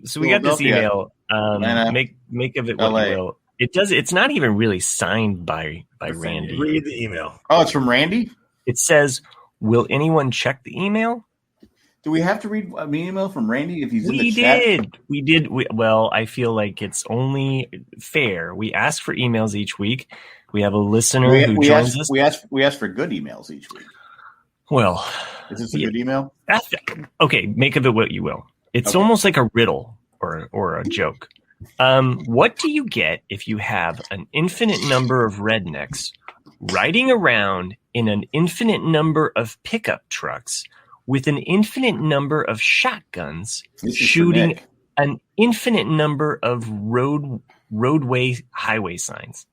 So we got this email. Make of it what you will. It's not even really signed by Randy.
Read the email.
Oh, it's from Randy?
It says, "Will anyone check the email?"
Do we have to read an email from Randy if he's in the
chat?
We
did. Well, I feel like it's only fair. We ask for emails each week. We have a listener who joins us.
We ask for good emails each week.
Well,
is this a good email?
Okay, make of it what you will. It's almost like a riddle or a joke. What do you get if you have an infinite number of rednecks riding around in an infinite number of pickup trucks with an infinite number of shotguns shooting an infinite number of roadway highway signs?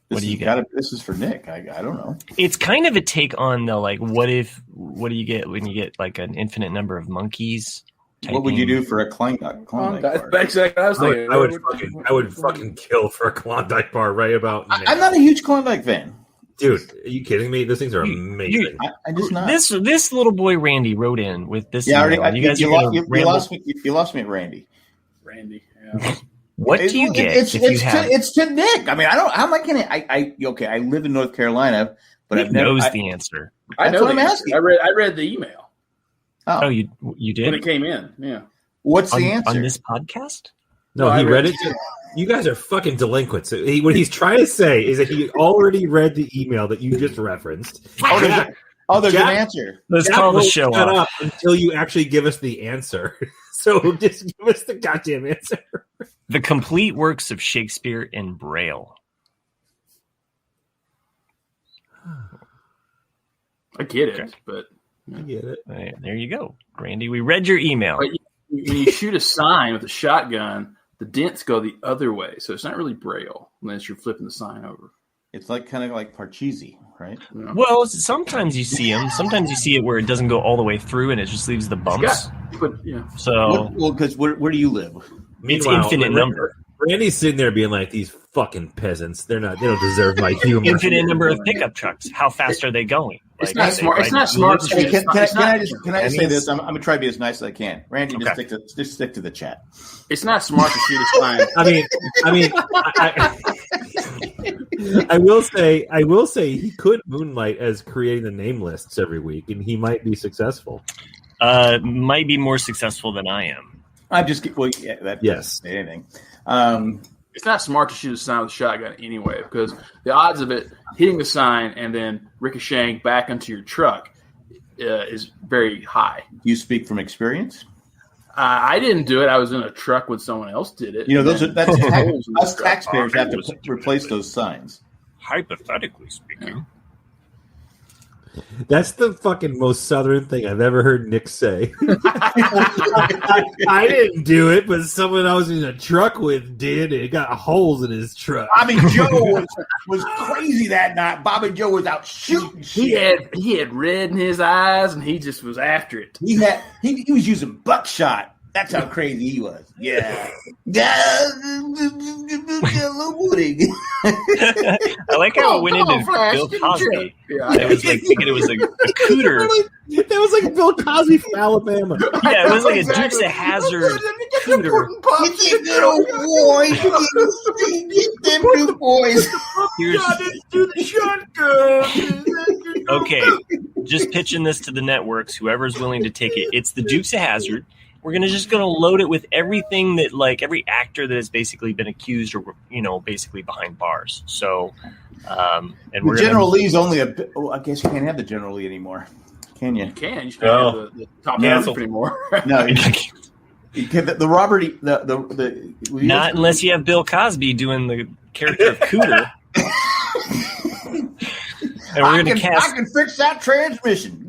What do you get?
This is for Nick. I don't know.
It's kind of a take on the like, what do you get when you get like an infinite number of monkeys?
What would you do for a Klondike bar?
That's exactly what I was thinking.
I would fucking kill for a Klondike bar right about now.
I'm not a huge Klondike fan.
Dude, are you kidding me? Those things are amazing.
I'm just not.
This little boy Randy wrote in with this.
Yeah, you lost me at Randy.
Randy, yeah.
What do you get?
It's to Nick. I mean, I don't. How am I going to? Okay, I live in North Carolina, but
Nick knows the answer.
I know what I'm asking. I read the email.
Oh, you did
when it came in. Yeah.
What's the answer
on this podcast?
No, he read it. You guys are fucking delinquents. What he's trying to say is that he already read the email that you just referenced.
There's an answer.
Let's call the show
up until you actually give us the answer. So just give us the goddamn answer.
The complete works of Shakespeare in Braille.
I get it, but
I get it.
There you go, Randy. We read your email.
But when you shoot a sign with a shotgun, the dents go the other way, so it's not really Braille unless you're flipping the sign over.
It's like kind of like Parcheesi, right?
Yeah.
Well, sometimes you see them. Sometimes you see it where it doesn't go all the way through and it just leaves the bumps. So,
because where do you live?
It's infinite number.
Randy's sitting there being like, "These fucking peasants. They don't deserve my humor."
Infinite number of pickup trucks. How fast are they going?
It's not smart. It's not smart.
Can I just say this? I'm gonna try to be as nice as I can. Randy, just stick to the chat.
It's not smart to shoot a sign.
I will say he could moonlight as creating the name lists every week, and he might be successful.
Might be more successful than I am.
I'm just doesn't say anything.
It's not smart to shoot a sign with a shotgun anyway, because the odds of it hitting the sign and then ricocheting back into your truck is very high.
You speak from experience?
I didn't do it. I was in a truck when someone else did it.
You know, us taxpayers have to replace those signs.
Hypothetically speaking.
That's the fucking most southern thing I've ever heard Nick say. I didn't do it, but someone I was in a truck with did, and it got holes in his truck.
Bobby Joe was crazy that night. Bobby Joe was out shooting.
He had red in his eyes, and he just was after it.
He was using buckshot. That's how crazy he was. Yeah.
I like how it went into Bill Cosby. Yeah. It was like thinking it was a cooter.
That was like Bill Cosby from Alabama.
Yeah, it was like a Dukes of Hazzard cooter.
Get them little boys. Get them little boys.
Do the shotgun.
Okay, just pitching this to the networks. Whoever's willing to take it. It's the Dukes of Hazzard. We're gonna load it with everything that, like, every actor that has basically been accused or, you know, basically behind bars. So, and we're
General Lee's only a bit. Oh, I guess you can't have the General Lee anymore, can you?
You can. You just can't have the top half anymore.
No, you can't. The Robert. The
not unless you have Bill Cosby doing the character of Cooter. And we're going to cast.
I can fix that transmission.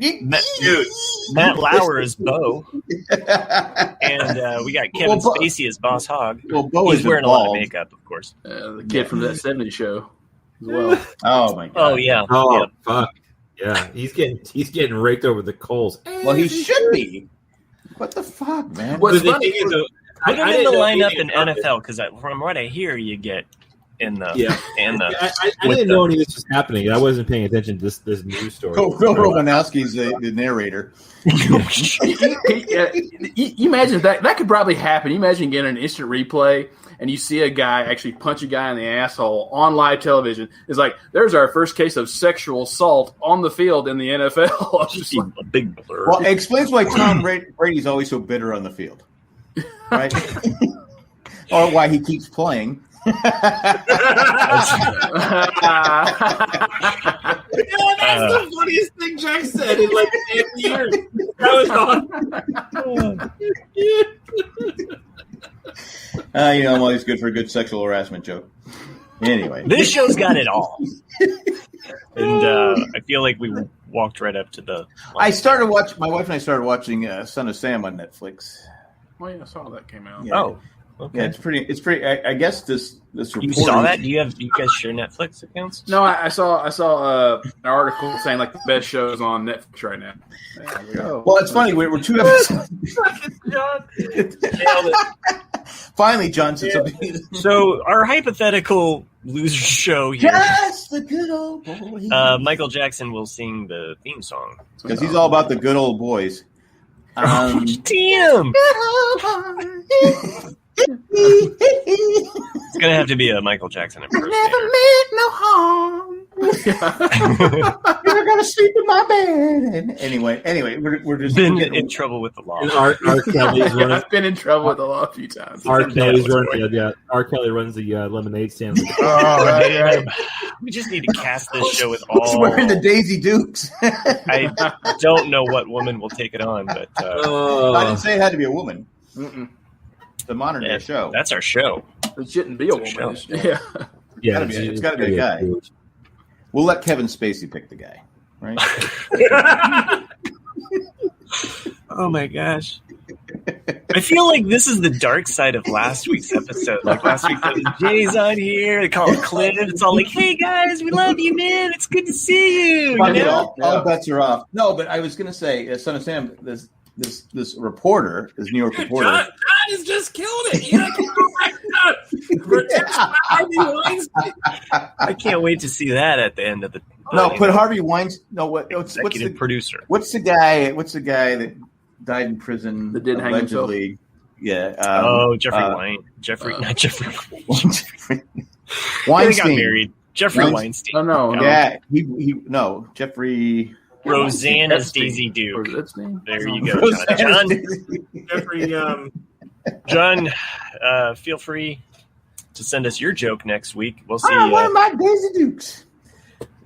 Matt Lauer as Bo. And we got Kevin Spacey as Boss Hog.
Well, Bo
is wearing a lot of makeup, of course.
The kid from that 70s show as well.
Oh, my God.
Oh, yeah.
Oh, yeah. Fuck. Yeah, he's getting raked over the coals.
Well, he should be. What the fuck, man?
Put him in the lineup in NFL, because from what I hear, you get in the
I didn't know any of this was happening. I wasn't paying attention to this news story.
Phil Romanowski's the narrator.
You imagine that could probably happen. You imagine getting an instant replay and you see a guy actually punch a guy in the asshole on live television, it's like, there's our first case of sexual assault on the field in the NFL. Just like,
a big blur.
Well, it explains why Tom Brady's always so bitter on the field, right? Or why he keeps playing.
That's the funniest thing Jack said in like 8 years. That was on.
I'm always good for a good sexual harassment joke. Anyway,
this show's got it all, and I feel like we walked right up to the.
My wife and I started watching Son of Sam on Netflix.
Oh yeah, I saw that came out.
Yeah.
Oh, okay.
Yeah, it's pretty. I guess this reporter.
You saw that? Do you guys share Netflix accounts?
No, I saw an article saying like the best shows on Netflix right now.
Well, it's funny. We're 2 episodes. Finally, John said something.
So our hypothetical loser show here.
Yes, the good old boys.
Michael Jackson will sing the theme song
because he's all about the good old boys.
Damn! It's gonna have to be a Michael Jackson impersonator.
Never meant no harm.
You're gonna sleep in my bed. Anyway, we're just
been in trouble with the law.
R. Kelly's running.
I've been in trouble with the law a few times.
R. Kelly's running. Yeah, R. Kelly runs the lemonade stand.
Right. We just need to cast this show with all.
Who's wearing the Daisy Dukes?
I don't know what woman will take it on, but
I didn't say it had to be a woman. Mm-mm. The modern day show.
That's our show.
It shouldn't be a woman. Yeah.
It's got to be a guy. We'll let Kevin Spacey pick the guy, right?
Oh my gosh. I feel like this is the dark side of last week's episode. Like last week, Jay's on here. They call him Cliff. It's all like, "Hey guys, we love you, man. It's good to see you."
All bets are off. No, but I was going to say, Son of Sam, this reporter, this New York reporter.
John has just killed it.
I can't wait to see that at the end of the.
No, put Harvey Weinstein. No, what's the
producer?
What's the guy that died in prison?
That did
allegedly.
Hang himself?
Yeah.
Weinstein.
They got married. Jeffrey Weinstein.
Oh no.
Yeah, Jeffrey.
Rosanna's Daisy Duke. There you go, John. Jeffrey. John, feel free to send us your joke next week. We'll see.
One of my Daisy Dukes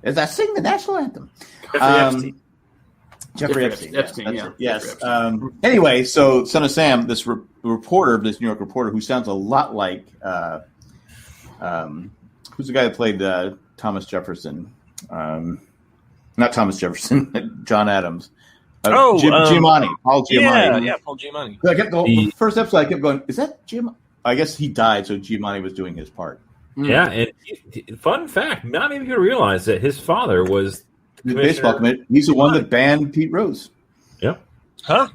as I sing the national anthem. Jeffrey Epstein. Yes. Anyway, so Son of Sam, this reporter, this New York reporter, who sounds a lot like who's the guy that played Thomas Jefferson? Not Thomas Jefferson, John Adams. Giamatti. Paul Giamatti.
Yeah, Paul Giamatti.
The first episode, I kept going, is that Giamatti? I guess he died, so Giamatti was doing his part.
Yeah, and fun fact, not even going to realize that his father was
the baseball committee. He's the one that banned Pete Rose.
Yep.
Huh?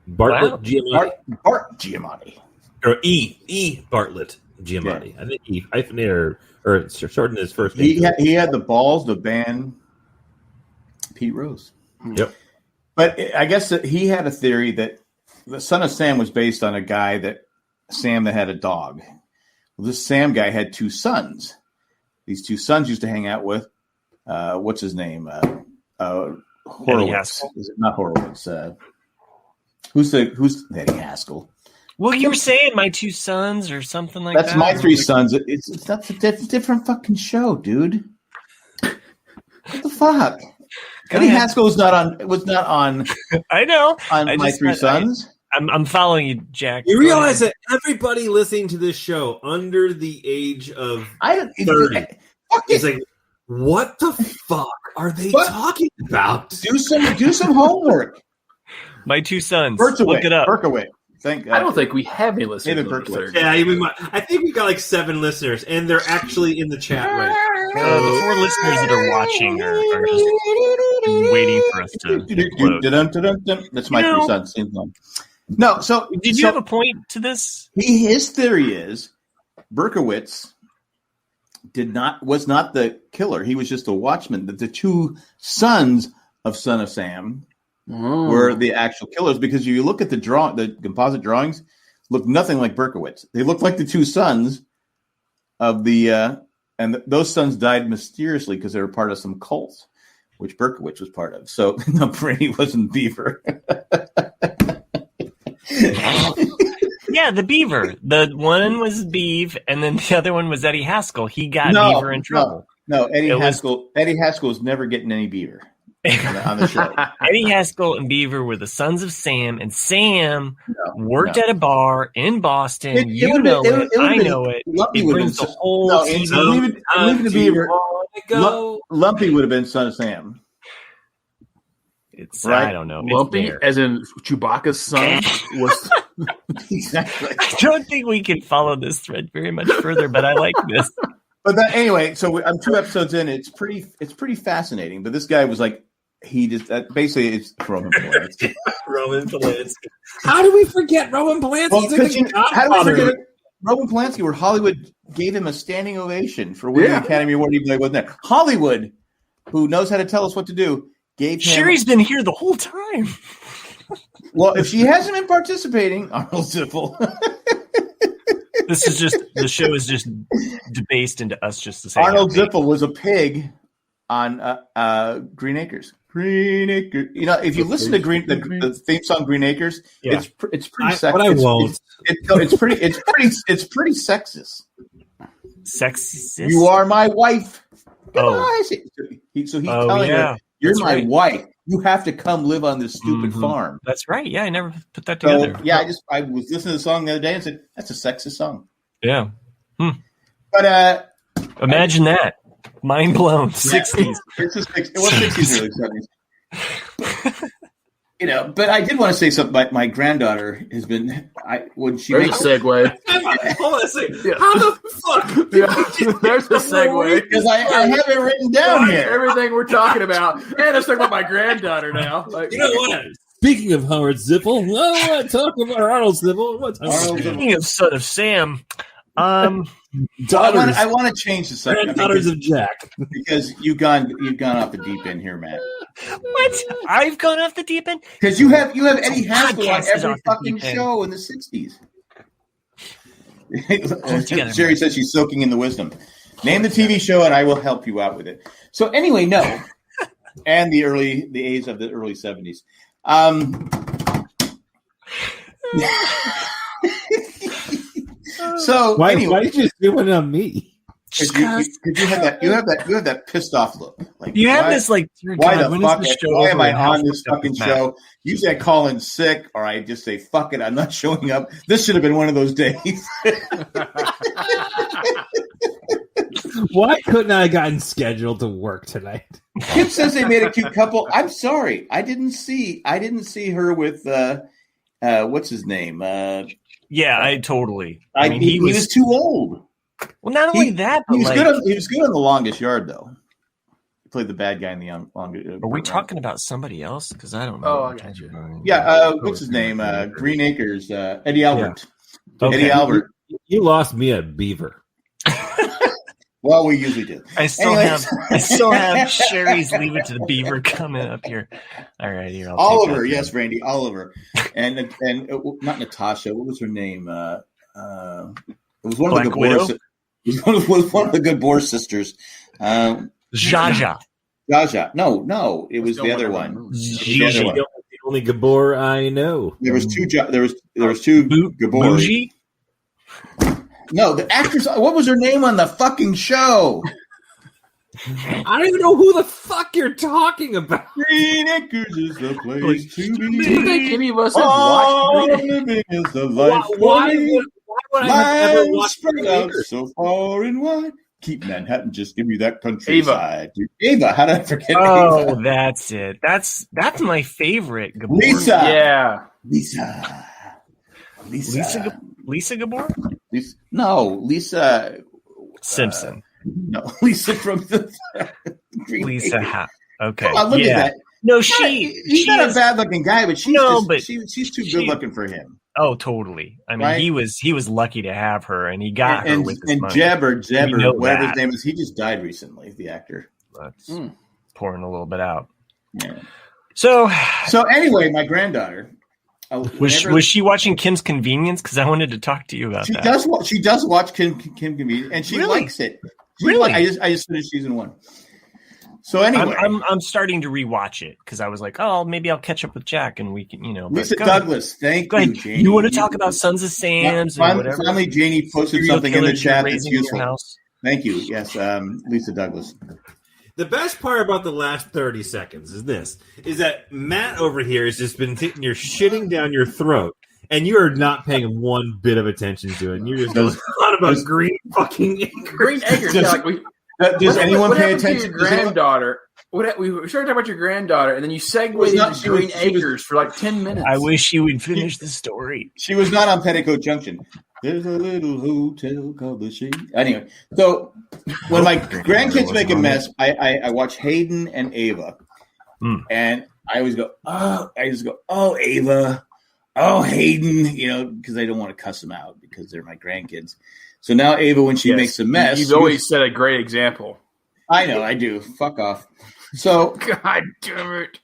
Bartlett Giamatti.
Bart Giamatti.
Or E. Bartlett Giamatti. Yeah. I think he hyphenated or shortened his first name.
He had the balls to ban Pete Rose.
Yep.
But I guess that he had a theory that the Son of Sam was based on a guy that had a dog. Well, this Sam guy had 2 sons. These 2 sons used to hang out with, what's his name? Horowitz. Is it not Horowitz? Who's Eddie Haskell?
Well, you were saying my 2 sons or something like that.
That's my 3 sons. That's a different fucking show, dude. What the fuck? Eddie Haskell was not on.
I know.
On my 3 sons.
I'm following you, Jack.
You realize that everybody listening to this show under the age of 30 is like, what the fuck are they talking about?
Do some homework.
My 2 sons.
Look
it up.
Berkowitz. Thank God.
I don't think we have any listeners.
Yeah, I think we got like 7 listeners, and they're actually in the chat right now.
The 4 listeners that are watching are just waiting for us to upload.
That's my 3 sons. No, so
did you have a point to this?
His theory is Berkowitz was not the killer. He was just a watchman. That the 2 sons of Son of Sam were the actual killers, because you look at the composite drawings, looked nothing like Berkowitz. They looked like the two sons of the, and those sons died mysteriously because they were part of some cult, which Berkowitz was part of. So no, Brady wasn't Beaver.
Yeah, the Beaver. The one was Beav, and then the other one was Eddie Haskell. He got Beaver in trouble.
No, Eddie Haskell was never getting any Beaver on the show.
Eddie Haskell and Beaver were the sons of Sam, and Sam worked at a bar in Boston. I know it. It brings the whole
leave it to Beaver. Lumpy would have been son of Sam.
It's right? I don't know.
Lumpy, as in Chewbacca's son, was
exactly.
I don't think we can follow this thread very much further, but I like this.
But anyway, so I'm 2 episodes in. It's pretty fascinating. But this guy was like, he just basically it's Roman Polanski.
Roman Polanski. How do we forget Roman Polanski?
Well, how do we forget Roman Polanski? Where Hollywood gave him a standing ovation for winning the Academy Award, even though he wasn't there. Hollywood, who knows how to tell us what to do, gave him.
Sherry's been here the whole time.
Well, if she hasn't been participating, Arnold Ziffel.
The show is just debased into us just to say
Arnold Ziffel was a pig on Green Acres. Green Acres. You know, if you listen to the theme song Green Acres, it's pretty sexist.
But I won't.
It's pretty sexist.
Sexist.
You are my wife.
Oh.
So he's telling her, "You're my wife. You have to come live on this stupid farm."
That's right. Yeah, I never put that together.
I was listening to the song the other day and said, "That's a sexist song."
Yeah.
But
imagine that. Mind blown. 60s.
It was 60s, early 70s. You know, but I did want to say something. My granddaughter has been when she
makes a segue.
Hold on a second. How the fuck?
There's a segue
because I have it written down here.
Everything we're talking about, and let's talk about my granddaughter now. Like,
you know what?
Speaking of Howard Zippel, I want to talk about Arnold Zippel.
Speaking of son of Sam,
I want to change the subject.
Granddaughters of Jack,
because you've gone off the deep end here, Matt.
What? I've gone off the deep end
because you have Eddie Haskell on every fucking show in the 60s. Sherry says she's soaking in the wisdom. Name the TV show and I will help you out with it. So anyway, no, and the A's of the early 70s. So
why did you do it on me?
Because you have that pissed off look. Like
you have this like,
why the fuck? Why am I on this fucking show? Usually I call in sick, or I just say fuck it, I'm not showing up. This should have been one of those days.
Why couldn't I have gotten scheduled to work tonight?
Kim says they made a cute couple. I'm sorry, I didn't see her with what's his name?
Yeah, I totally.
I mean, he was too old.
Well, not only that, but
he was good on The Longest Yard, though. He played the bad guy in the Longest.
Are we talking about somebody else? Because I don't know.
Oh, I got you.
Yeah, what's his name? Green Acres. Eddie Albert.
Yeah. Okay.
Eddie Albert.
You lost me at Beaver.
Well, we usually do.
I still have Sherry's Leave It to the Beaver coming up here. All right, here.
Oliver, yes, Randy, Oliver, and not Natasha. What was her name? It was one of the good Boer. It was one of the good Boer sisters.
Jaja.
Jaja. No, it was the other one.
The only Gabor I know.
There was two. There was two Gabors. No, the actress. What was her name on the fucking show?
I don't even know who the fuck you're talking about.
Green Acres is the place to be.
Do you think any of us have watched Green
Acres? Is the life
Why would I have ever watched
Green Acres? So far and wide. Keep Manhattan, just give me that countryside. Ava, how did I forget Ava?
Oh, that's it. That's my favorite Gabor.
Lisa.
Yeah.
Lisa Gabor?
Lisa
Simpson.
No, Lisa from the
Lisa Ha. Okay.
Come on, look at that.
No,
he's not a bad looking guy, but she's too good looking for him.
Oh, totally. I mean, right? he was lucky to have her, and he got her with his money.
Jabber, whatever his name is, he just died recently. The actor.
That's pouring a little bit out.
Yeah.
So
anyway, my granddaughter
Was she watching Kim's Convenience? Because I wanted to talk to you about that.
She does watch Kim Convenience, and she likes it. I just finished season 1. So anyway,
I'm starting to rewatch it because I was like, oh, maybe I'll catch up with Jack and we can,
Lisa Douglas, thank you, Janie.
You want to talk about Sons of Sam's or whatever?
Finally, Janie posted something in the chat that's useful. Thank you. Yes, Lisa Douglas.
The best part about the last 30 seconds is that Matt over here has just been sitting here shitting down your throat, and you are not paying one bit of attention to it. And you're just going on about green fucking acres.
Green acres.
Does anyone pay attention
to your granddaughter? We started talking about your granddaughter, and then you segued into Green Acres for like 10 minutes.
I wish you would finish the story.
She was not on Petticoat Junction. There's a little hotel called the Shade. Anyway, so when my grandkids make a mess, I watch Hayden and Ava, and I always go, oh, Ava, oh, Hayden, because I don't want to cuss them out because they're my grandkids. So now Ava, when she makes a mess,
you've always set a great example.
I know, I do. Fuck off. So,
God damn it.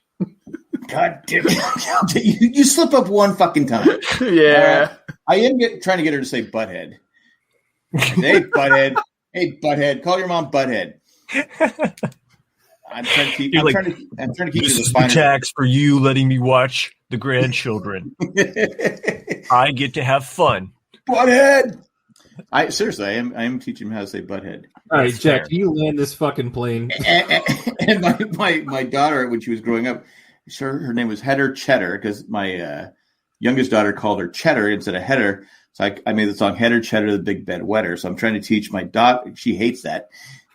You slip up one fucking time.
Yeah.
I am trying to get her to say butthead. Hey, butthead. Call your mom butthead. I'm trying to keep you
the spine. Tax for you letting me watch the grandchildren. I get to have fun.
Butthead. I am teaching him how to say butthead.
All right, Jack, can you land this fucking plane?
And my daughter, when she was growing up, her name was Heather Cheddar because my youngest daughter called her Cheddar instead of Heather. So I made the song Heather Cheddar, the Big Bed Wetter. So I'm trying to teach my daughter. She hates that,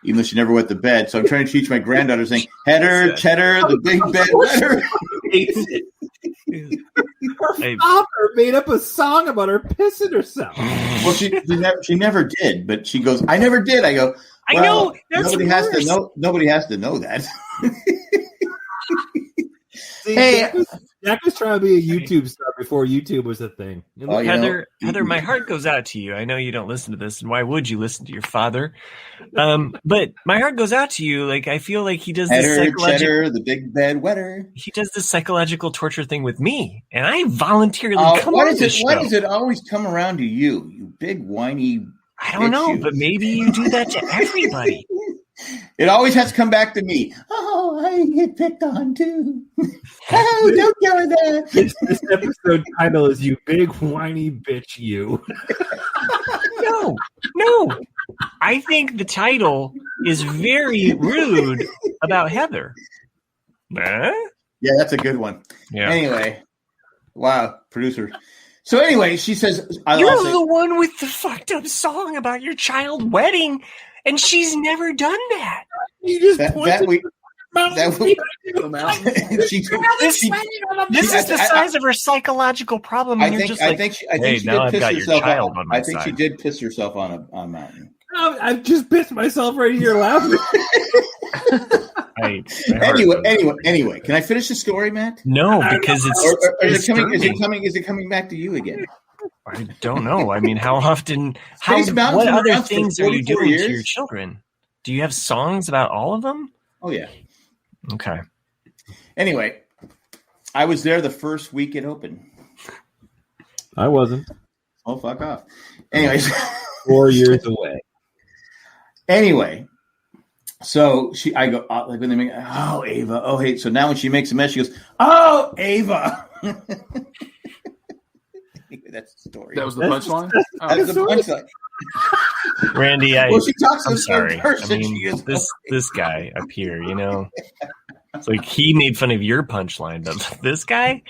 even though she never wet the bed. So I'm trying to teach my granddaughter saying Heather Cheddar, the Big Bed Wetter.
Hates it. Her father made up a song about her pissing herself.
Well, she never did, but she goes, I never did. I go,
I know.
Nobody has to know. Nobody has to know that.
See, hey, Jack was trying to be a YouTube star before YouTube was a thing.
Heather, my heart goes out to you. I know you don't listen to this, and why would you listen to your father? But my heart goes out to you. Like I feel like he does this
Cheddar, the Big Bed Wetter.
He does this psychological torture thing with me, and I voluntarily come on this show.
Why does it always come around to you? You big whiny.
I don't know, but maybe you do that to everybody.
It always has to come back to me. Oh, I get picked on too. Oh, don't tell her that.
This episode title is "You Big Whiny Bitch You."
No. I think the title is very rude about Heather.
Yeah, that's a good one.
Yeah.
Anyway, wow, producer. So anyway, she says,
"You're the one with the fucked up song about your child wedding." And she's never done that.
You just
this is the size of her psychological problem. And
I think she did piss herself on a mountain.
Oh, I've just pissed myself right here laughing.
Anyway, can I finish the story, Matt?
No, because
is it coming back to you again?
I don't know. I mean, how often? What other things are you doing to your children? Do you have songs about all of them?
Oh yeah.
Okay.
Anyway, I was there the first week it opened.
I wasn't.
Oh, fuck off. Anyways,
4 years away.
Anyway, so I go like when they make Ava, oh hey. So now when she makes a mess, she goes, oh Ava. That's the story.
That was the punchline?
That was the punchline.
Randy,
she talks to
I'm sorry.
Person,
I mean, this guy up here, it's like he made fun of your punchline, but this guy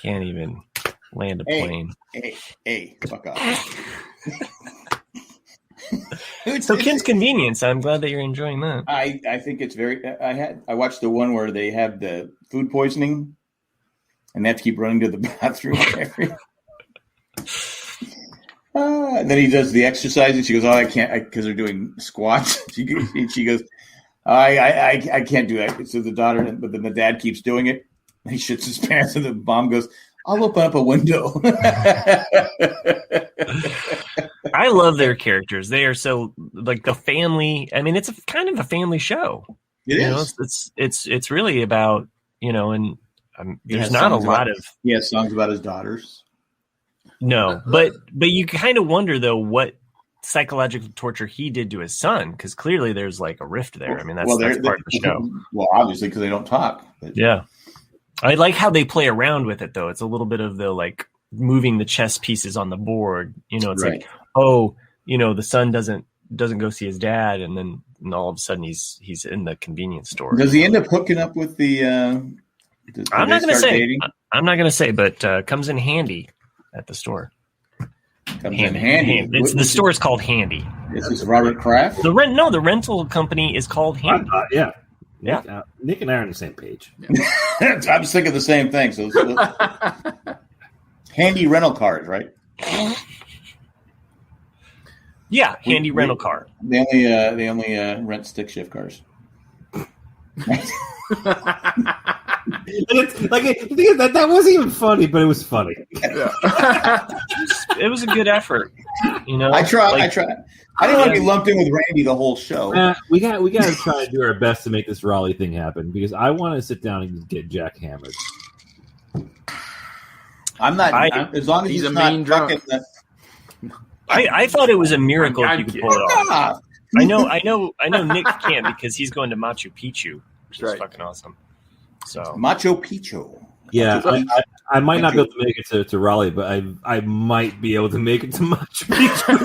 can't even land a plane.
Hey, fuck off.
So Kim's Convenience, I'm glad that you're enjoying that.
I think it's very. I watched the one where they have the food poisoning, and they have to keep running to the bathroom. And then he does the exercise, and she goes, "Oh, I can't," because they're doing squats. She goes, "I can't do that." So the daughter, but then the dad keeps doing it. He shits his pants, and the mom goes, "I'll open up a window."
I love their characters. They are so like the family. I mean, it's kind of a family show.
It is.
It's really about and there's not a lot of.
He has songs about his daughters.
No, but you kind of wonder though what psychological torture he did to his son, because clearly there's like a rift there. I mean, that's part of the show.
Well, obviously because they don't talk. But.
Yeah, I like how they play around with it though. It's a little bit of the like moving the chess pieces on the board. You know, it's like, oh, you know, the son doesn't go see his dad, and then all of a sudden he's in the convenience store.
Does he end up hooking up with the?
I'm not going to say. Dating? I'm not going to say, but comes in handy at the store.
Comes in handy.
The store is called Handy.
Is this Robert Kraft?
The rental company is called Handy.
Yeah.
Yeah.
Nick and I are on the same page.
I'm just thinking the same thing. So Handy rental cars, right?
Yeah, Handy rental car.
They only rent stick shift cars.
That wasn't even funny, but it was funny.
Yeah. It was a good effort. You know,
I tried. I didn't want to be lumped in with Randy the whole show.
We got to try to do our best to make this Raleigh thing happen, because I want to sit down and get Jack hammered.
I'm not. As long as he's a mean drunk.
I thought it was a miracle if you could pull it off. I know Nick can, because he's going to Machu Picchu, which is fucking awesome. So
Machu Picchu.
Yeah, I might not be able to make it to Raleigh, but I might be able to make it to Machu Picchu.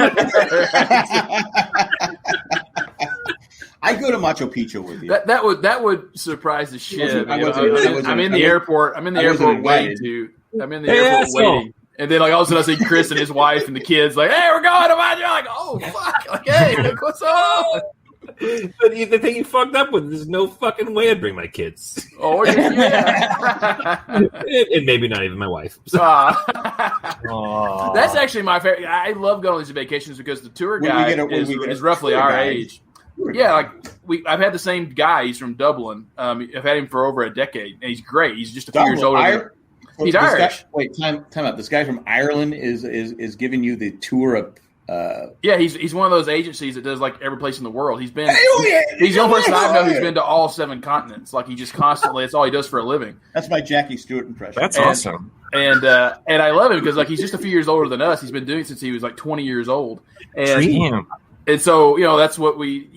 I go to Machu Picchu with you.
That would surprise the shit. I'm in the airport. I'm in the airport waiting. And then, like, all of a sudden, I see Chris and his wife and the kids, like, "Hey, we're going to Machu." Like, oh fuck! Like, hey, what's up?
But the thing you fucked up with, there's no fucking way I'd bring my kids.
Oh yeah,
and maybe not even my wife. So.
That's actually my favorite. I love going on these vacations because the tour guide is roughly our age. Yeah, like I've had the same guy. He's from Dublin. I've had him for over a decade, and he's great. He's just a few years older. He's Irish.
Time out. This guy from Ireland is giving you the tour of.
Yeah, he's one of those agencies that does like every place in the world. He's the only person I know who's been to all 7 continents. Like he just constantly, it's all he does for a living.
That's my Jackie Stewart impression.
That's awesome.
And I love him because like he's just a few years older than us. He's been doing it since he was like 20 years old. And so that's what we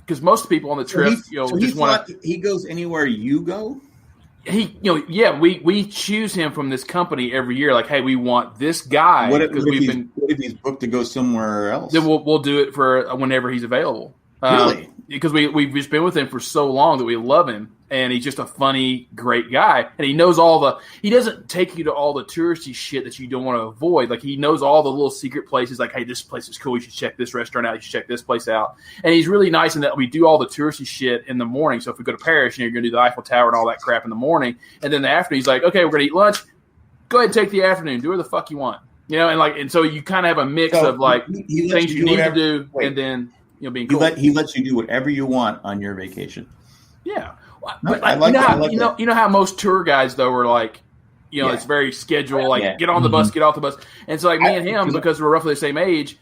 because most people on the trip just want to.
He goes anywhere you go.
We choose him from this company every year. Like, hey, we want this guy.
What if he's booked to go somewhere else?
Then we'll do it for whenever he's available.
Really?
Because we've just been with him for so long that we love him, and he's just a funny, great guy. And he knows he doesn't take you to all the touristy shit that you don't want to avoid. Like he knows all the little secret places. Like, hey, this place is cool. You should check this restaurant out. You should check this place out. And he's really nice in that we do all the touristy shit in the morning. So if we go to Paris, you're going to do the Eiffel Tower and all that crap in the morning, and then the afternoon, he's like, okay, we're going to eat lunch. Go ahead and take the afternoon. Do whatever the fuck you want. And so you kind of have a mix of like things you need to do, and then. Being cool.
He lets you do whatever you want on your vacation.
Yeah, but you know how most tour guides though are like, it's very scheduled. Like get on the bus, get off the bus, and so like me and him, because we're roughly the same age,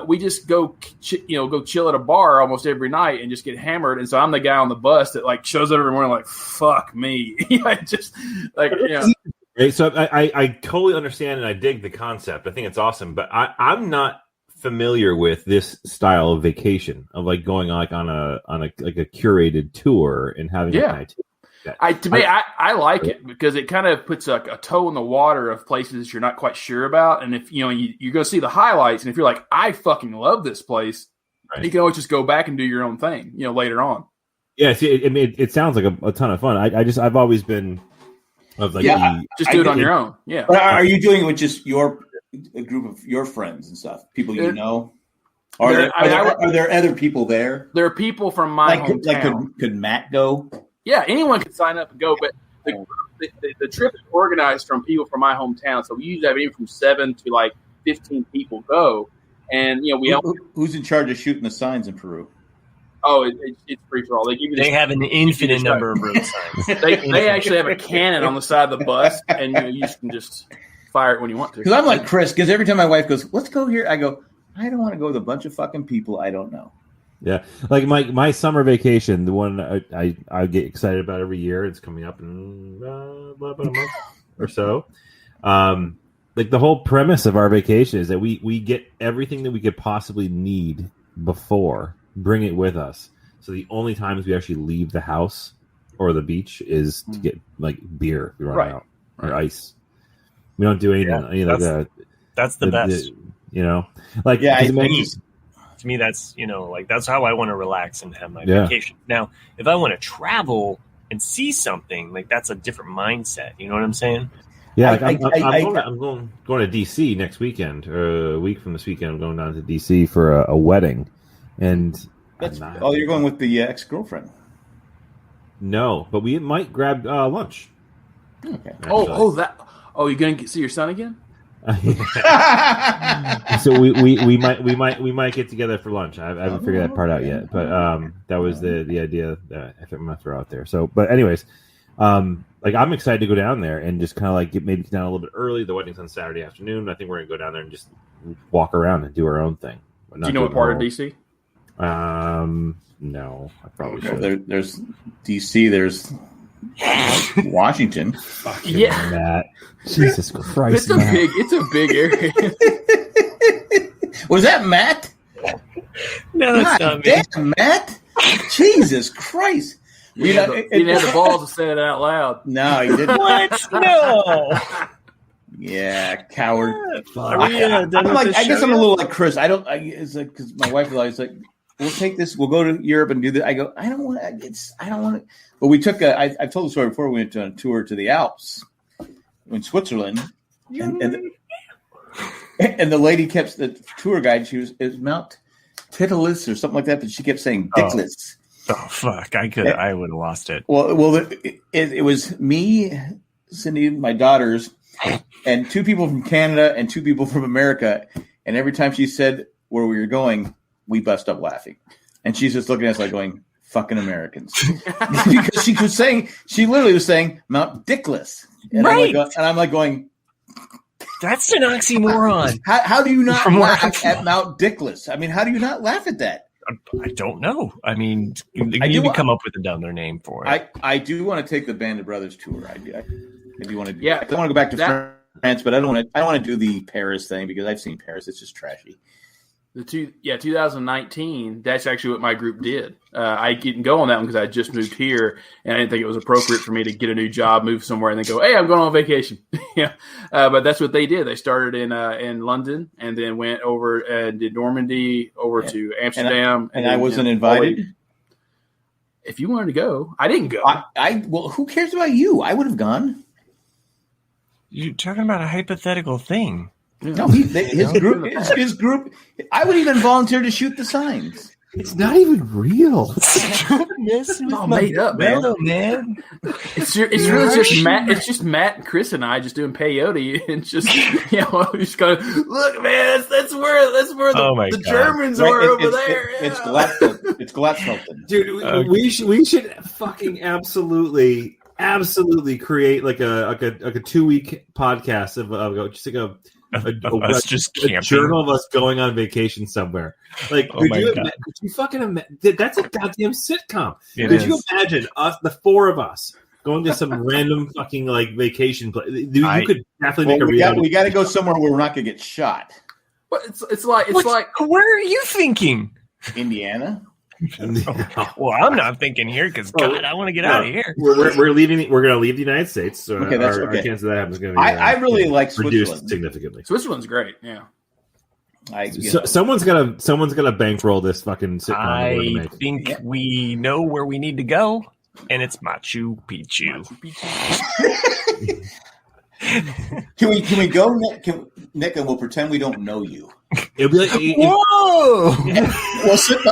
we just go chill at a bar almost every night and just get hammered. And so I'm the guy on the bus that like shows up every morning like fuck me, just like
So I totally understand and I dig the concept. I think it's awesome, but I'm not familiar with this style of vacation of like going like on a curated tour and having an itinerary.
I like it because it kind of puts a toe in the water of places you're not quite sure about, and if you go see the highlights, and if you're like I fucking love this place, you can always just go back and do your own thing later on.
Yeah, see, it sounds like a ton of fun. I've always been of like
just do it on your own. Yeah,
but are you doing it with just a group of your friends and stuff, people you know? Are there other people there?
There are people from my hometown.
Like could Matt go?
Yeah, anyone can sign up and go, but the trip is organized from people from my hometown. So we usually have anywhere from 7 to like 15 people go, and
who's in charge of shooting the signs in Peru?
Oh, it's free for all.
They have an infinite number of road signs.
They actually have a cannon on the side of the bus, and you can just fire it when you want to.
Because I'm like Chris. Because every time my wife goes, "Let's go here," I go, "I don't want to go with a bunch of fucking people I don't know."
Yeah, like my summer vacation, the one I get excited about every year. It's coming up in about a month or so. Like the whole premise of our vacation is that we get everything that we could possibly need before, bring it with us. So the only times we actually leave the house or the beach is to get like beer we run out or ice. We don't do anything like that.
That's the best.
Like
to me, that's like that's how I want to relax and have my vacation. Now, if I want to travel and see something, like that's a different mindset. You know what I'm saying?
Yeah, I'm going to DC next weekend, or a week from this weekend. I'm going down to DC for a wedding, and
you're going with the ex-girlfriend?
No, but we might grab lunch.
Okay.
You're going to see your son again?
So we might get together for lunch. I haven't figured that part out yet, but that was the idea that I think I'm gonna throw out there. So, but anyways, like I'm excited to go down there and just kind of like get down a little bit early. The wedding's on Saturday afternoon. I think we're gonna go down there and just walk around and do our own thing.
Do you know what part of DC?
No, I probably should.
There's DC. There's Washington.
Yeah,
Matt. Jesus Christ!
It's a big area.
Was that Matt?
No, it's not me.
Damn, Matt! Jesus Christ!
He didn't have the balls to say it out loud.
No, he didn't.
What? No.
Yeah, coward.
I
guess I'm a little like Chris. It's like because my wife is always like, "We'll take this. We'll go to Europe and do that." I go, "I don't want to." But we took I've told the story before. We went on a tour to the Alps in Switzerland, and the lady kept the tour guide. It was Mount Titulus or something like that, but she kept saying Dickless.
Oh fuck! I would have lost it.
Well, it was me, Cindy, my daughters, and 2 people from Canada and 2 people from America. And every time she said where we were going, we bust up laughing, and she's just looking at us like going, "Fucking Americans," because she literally was saying Mount Dickless, and
right?
I'm like going,
that's an oxymoron.
How do you not laugh at Mount Dickless? I mean, how do you not laugh at that?
I don't know. I mean, you need to come up with another name for it.
I do want to take the Band of Brothers tour. I do want to. Yeah, I want to go back to France, but I don't want to do the Paris thing because I've seen Paris. It's just trashy.
2019. That's actually what my group did. I didn't go on that one because I just moved here, and I didn't think it was appropriate for me to get a new job, move somewhere, and then go, "Hey, I'm going on vacation." But that's what they did. They started in London, and then went over and did Normandy, over to Amsterdam,
and I wasn't invited.
If you wanted to go, I didn't go.
Well, who cares about you? I would have gone.
You're talking about a hypothetical thing.
No, his group. I would even volunteer to shoot the signs.
It's not even real.
It's all made up, man. It's really just Matt. It's just Matt and Chris and I just doing peyote and just just going, look, man, that's where the Germans are over there.
It's Glatzfelden.
Dude, we should fucking absolutely create like a 2-week podcast of just like a journal of us going on vacation somewhere. Like, could you fucking imagine? That's a goddamn sitcom. Could you imagine us, the 4 of us, going to some random fucking like vacation place? You could definitely make a reality.
We got to go somewhere where we're not going to get shot.
But it's like
where are you thinking?
Indiana.
Well, I'm not thinking here because God, I want to get out of here.
We're leaving. We're going to leave the United States. So
our
chance of that happens going to be.
I really like Switzerland
significantly.
Switzerland's great. Yeah.
Someone's gonna bankroll this fucking sitcom.
I think we know where we need to go, and it's Machu Picchu.
Can we go, Nick? And we'll pretend we don't know you.
It'll be like,
whoa!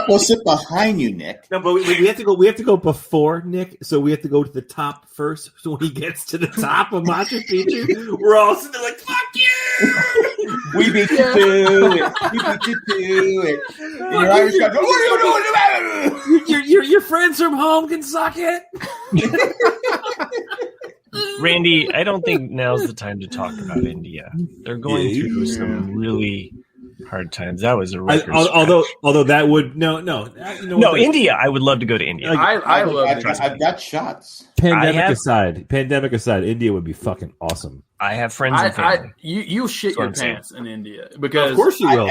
We'll sit behind you, Nick.
No, but we have to go. We have to go before Nick, so we have to go to the top first. So when he gets to the top of Machu Picchu, we're all sitting there like, "Fuck you!
We beat you to it. We beat you to it." And your Irish guy goes, "What are you doing?"
Your friends from home can suck it.
Randy, I don't think now's the time to talk about India. They're going through some really Hard times. That was a record.
Although that would no. You know what,
India. I would love to go to India.
I love it.
I've got shots.
Pandemic aside, India would be fucking awesome.
I have friends and family.
You shit your pants in India because
Of course you will.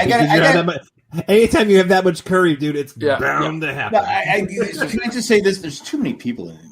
Anytime you have that much curry, dude, it's bound to happen.
Can I just say this? There's too many people in India.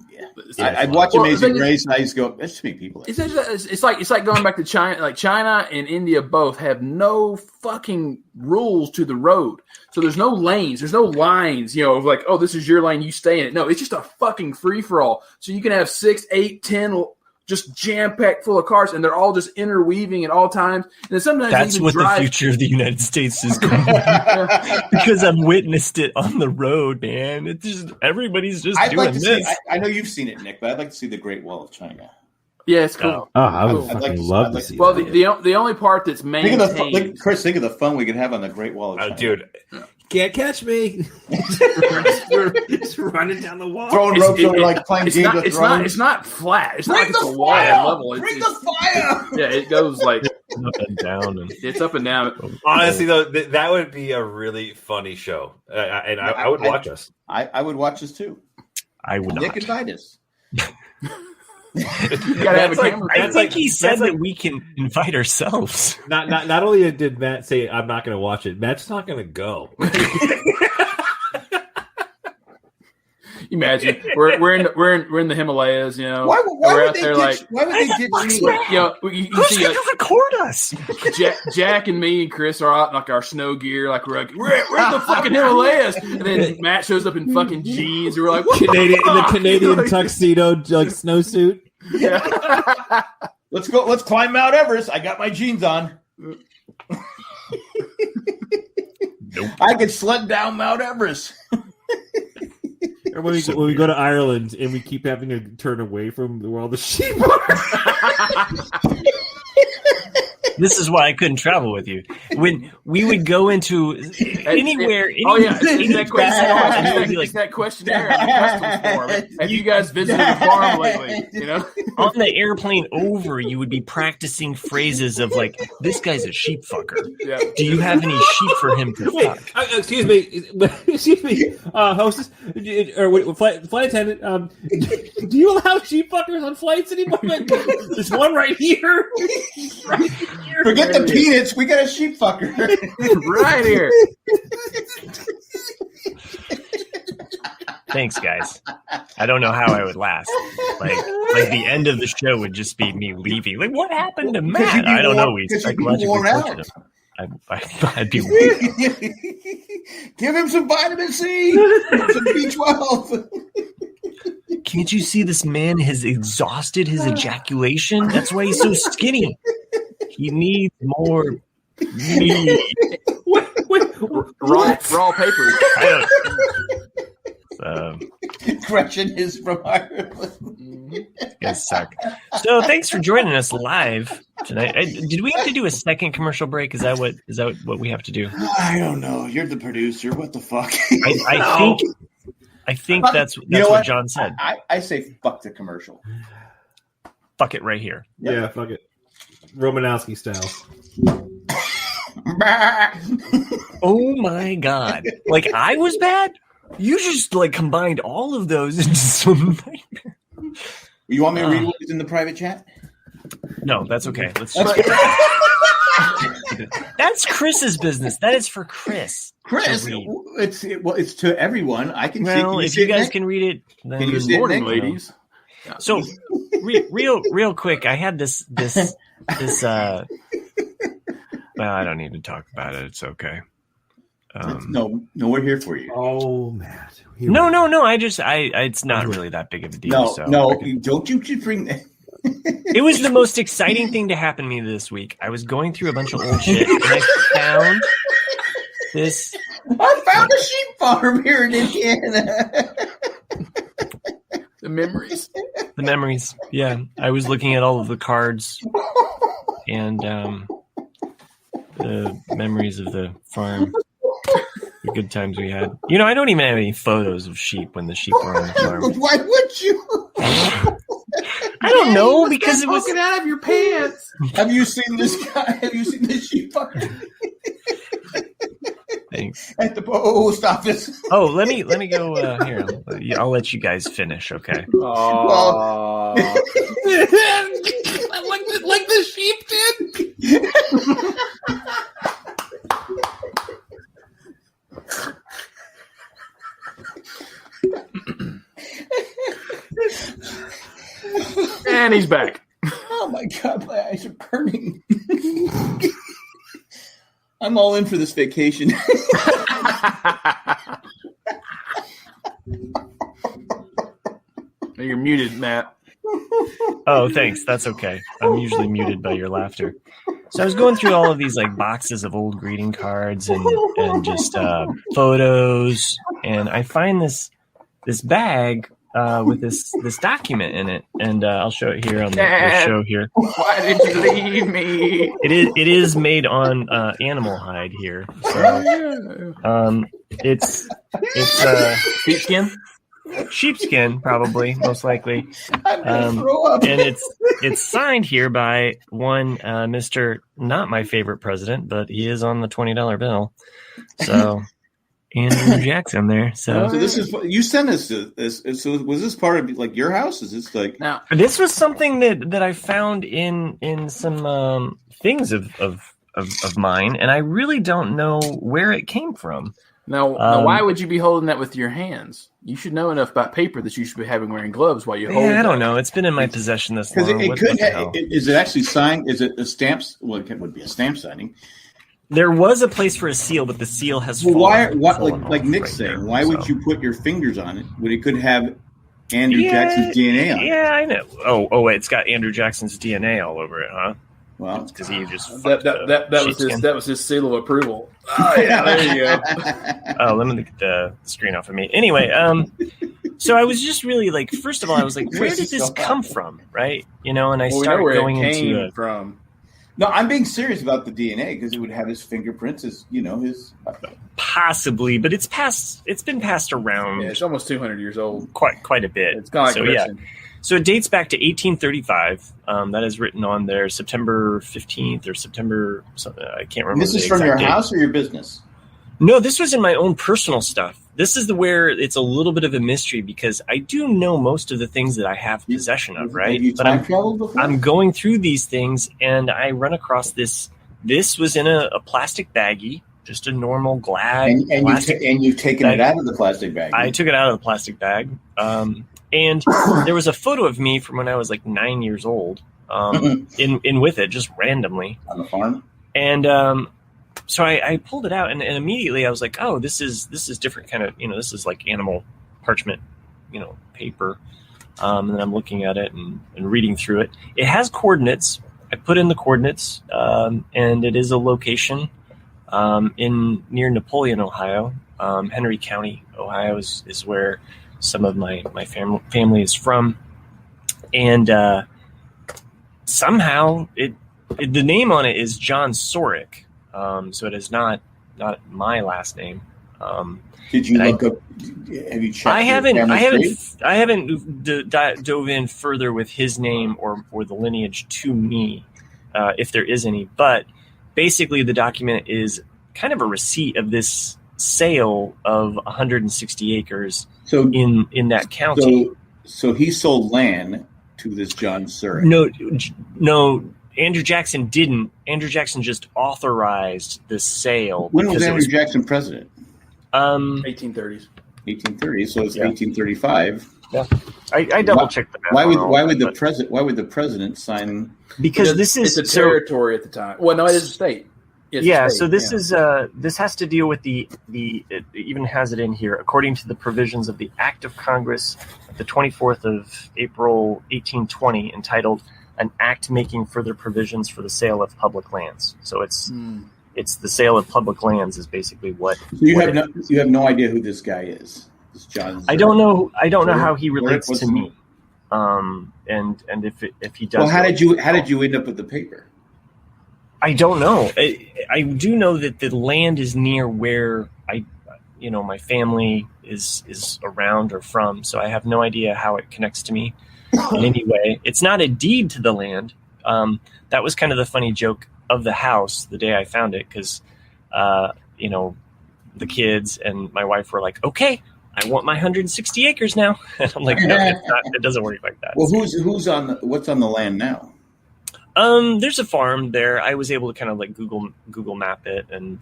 I'd watch Amazing Race, and I used to go, there's too many people.
It's like going back to China. Like China and India both have no fucking rules to the road. So there's no lanes, there's no lines. You know, of like, oh, this is your lane, you stay in it. No, it's just a fucking free for all. So you can have 6, 8, 10. Just jam-packed full of cars, and they're all just interweaving at all times. And then sometimes
that's what the future of the United States is going to be. Because I've witnessed it on the road, man. It's just everybody's just doing this.
I know you've seen it, Nick, but I'd like to see the Great Wall of China.
Yeah, it's cool.
I would love to see
Well,
that.
the only part that's maintained...
Chris, think of the fun we could have on the Great Wall of China.
Dude, can't catch me. Just running down the wall.
Throwing ropes over like playing games of Thrones.
It's not flat. It's
Bring
not like
the
it's a wall
fire!
level.
Bring the fire!
Yeah, it goes like...
up and down.
It's up and down.
Honestly, though, that would be a really funny show. And I would watch us.
I would watch us, too.
I would
Nick
not.
invite us.
You gotta have a camera.
I think he said that we can invite ourselves.
Not only did Matt say I'm not going to watch it, Matt's not going to go.
Imagine we're in the Himalayas, you know.
Why
we're
would
out
they
there
get, why would they get me?
you know, you
Who's
see
going to record us?
Jack and me and Chris are out in like our snow gear, like we're in the fucking Himalayas, and then Matt shows up in fucking jeans, and we're like,
the Canadian tuxedo, like snowsuit.
Yeah.
Let's go. Let's climb Mount Everest. I got my jeans on.
Nope.
I could sled down Mount Everest.
Or when we go to Ireland and we keep having to turn away from where all the sheep are.
This is why I couldn't travel with you. When we would go into anywhere,
it's that questionnaire on the customs form. Have you guys visited a farm lately? You know,
on the airplane over, you would be practicing phrases of like, "This guy's a sheep fucker."
Yeah.
Do you have any sheep for him to fuck?
Excuse me, hostess or flight attendant. Do you allow sheep fuckers on flights anymore? There's one right here. Right here.
Forget the peanuts. We got a sheep fucker
right here.
Thanks, guys. I don't know how I would last. Like the end of the show would just be me leaving. Like, what happened to Matt? I don't know. We psychologically tortured him. I'd be weird.
Give him some vitamin C, some B12.
Can't you see this man has exhausted his ejaculation? That's why he's so skinny. He needs more meat.
Raw paper.
Gretchen is from Ireland.
You guys suck. So thanks for joining us live tonight. Did we have to do a second commercial break? Is that what we have to do?
I don't know. You're the producer. What the fuck?
I think that's what John said.
I say fuck the commercial.
Fuck it right here.
Yep. Yeah, fuck it. Romanowski style.
Oh my god! Like I was bad. You just like combined all of those into some nightmare.
You want me to read what was in the private chat?
No, that's okay. That's Chris's business. That is for Chris.
Chris, it's to everyone. I can see.
Well, if you guys can read it, then
can you see
morning,
it,
ladies.
So, real quick, I had this. Well, I don't need to talk about it. It's okay.
No, we're here for you.
Oh, Matt.
No. It's not really that big of a deal.
Don't you bring that.
It was the most exciting thing to happen to me this week. I was going through a bunch of old shit, and I found this.
I found a sheep farm here in Indiana.
The memories.
The memories. Yeah, I was looking at all of the cards and the memories of the farm. The good times we had. You know, I don't even have any photos of sheep when the sheep were on the farm.
Why would you?
I don't know, because it was
poking out of your pants.
Have you seen this guy? Have you seen this sheep fucker?
Thanks.
At the post office.
Oh, let me go here. I'll let you guys finish, okay?
Oh.
like the sheep did.
And he's back.
Oh my God, my eyes are burning. I'm all in for this vacation.
You're muted, Matt.
Oh, thanks. That's okay. I'm usually muted by your laughter. So I was going through all of these like boxes of old greeting cards and just photos, and I find this bag with this document in it, and I'll show it here on the show here.
Why did you leave me?
It is made on animal hide here, so it's
sheepskin.
Sheepskin, probably, most likely.
I'm gonna throw up.
And it's signed here by one Mr. Not my favorite president, but he is on the $20 bill. So Andrew Jackson there. So
this is you sent us this. So was this part of like your house? Is this like
now?
This was something that I found in some things of mine, and I really don't know where it came from.
Now, why would you be holding that with your hands? You should know enough about paper that you should be wearing gloves while you hold it.
I don't know. It's been in my possession this long.
Is it actually signed? Is it a stamp? Well, it would be a stamp signing.
There was a place for a seal, but the seal has fallen.
Why like Nick's saying, why would you put your fingers on it when it could have Andrew Jackson's DNA on it?
Yeah, I know. Oh, wait, it's got Andrew Jackson's DNA all over it, huh?
Well,
because he just
that was his seal of approval. Oh yeah, there you go.
Oh, let me get the screen off of me. Anyway, so I was just really like, first of all, I was like, where did this come from, right? You know, and I started going into
from.
No, I'm being serious about the DNA because it would have his fingerprints, his
possibly, but it's been passed around.
Yeah, it's almost 200 years old.
Quite a bit.
It's kind of like
So it dates back to 1835. That is written on there, September 15th or September. I can't remember.
This is from your house or your business?
No, this was in my own personal stuff. This is where it's a little bit of a mystery because I do know most of the things that I have possession of, right?
But
I'm going through these things and I run across this. This was in a plastic baggie, just a normal Glad.
And you've taken it out of the plastic bag.
I took it out of the plastic bag. And there was a photo of me from when I was like 9 years old, in with it, just randomly
on the farm.
And so I pulled it out, and immediately I was like, oh, this is different kind of, this is like animal parchment, paper. And then I'm looking at it and reading through it. It has coordinates. I put in the coordinates, and it is a location near Napoleon, Ohio. Henry County, Ohio is where some of my family is from, and somehow the name on it is John Sorick, so it is not my last name.
Did you look up? Have you checked? I
haven't dove in further with his name or the lineage to me, if there is any. But basically, the document is kind of a receipt of this sale of 160 acres.
So
in that county.
So he sold land to this John Surick.
No, Andrew Jackson didn't. Andrew Jackson just authorized the sale.
When was Andrew Jackson president?
1830s.
1830. So it's 1835.
Yeah, I double checked that.
Why would the president sign?
Because
it's a territory at the time. Well, no, it is a state.
So this is this has to deal with the it even has it in here, according to the provisions of the Act of Congress of the 24th of April 1820, entitled "An Act Making Further Provisions for the Sale of Public Lands." So it's the sale of public lands is basically what. So
you have no idea who this guy is. This John.
I don't know how he relates to me. And if he does.
Well, how did you end up with the paper?
I don't know. I do know that the land is near where my family is around or from. So I have no idea how it connects to me in any way. It's not a deed to the land. That was kind of the funny joke of the house the day I found it, because the kids and my wife were like, okay, I want my 160 acres now. And I'm like, no, it's not, it doesn't work like that.
Well, what's on the land now?
There's a farm there. I was able to kind of like Google map it and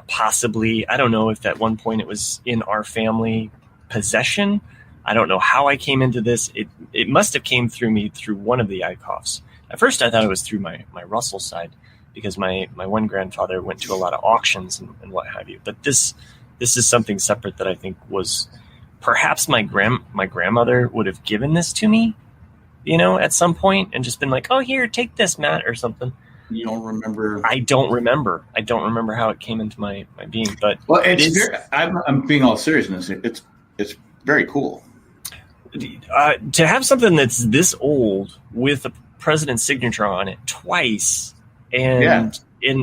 possibly, I don't know if at one point it was in our family possession. I don't know how I came into this. It must have came through me through one of the Eichhoffs. At first I thought it was through my Russell side because my one grandfather went to a lot of auctions and what have you. But this is something separate that I think was perhaps my grandmother would have given this to me, at some point and just been like, oh, here, take this, Matt, or something.
You don't remember?
I don't remember. I don't remember how it came into my being. But
I'm being all serious in this. It's very cool.
To have something that's this old with the president's signature on it twice, and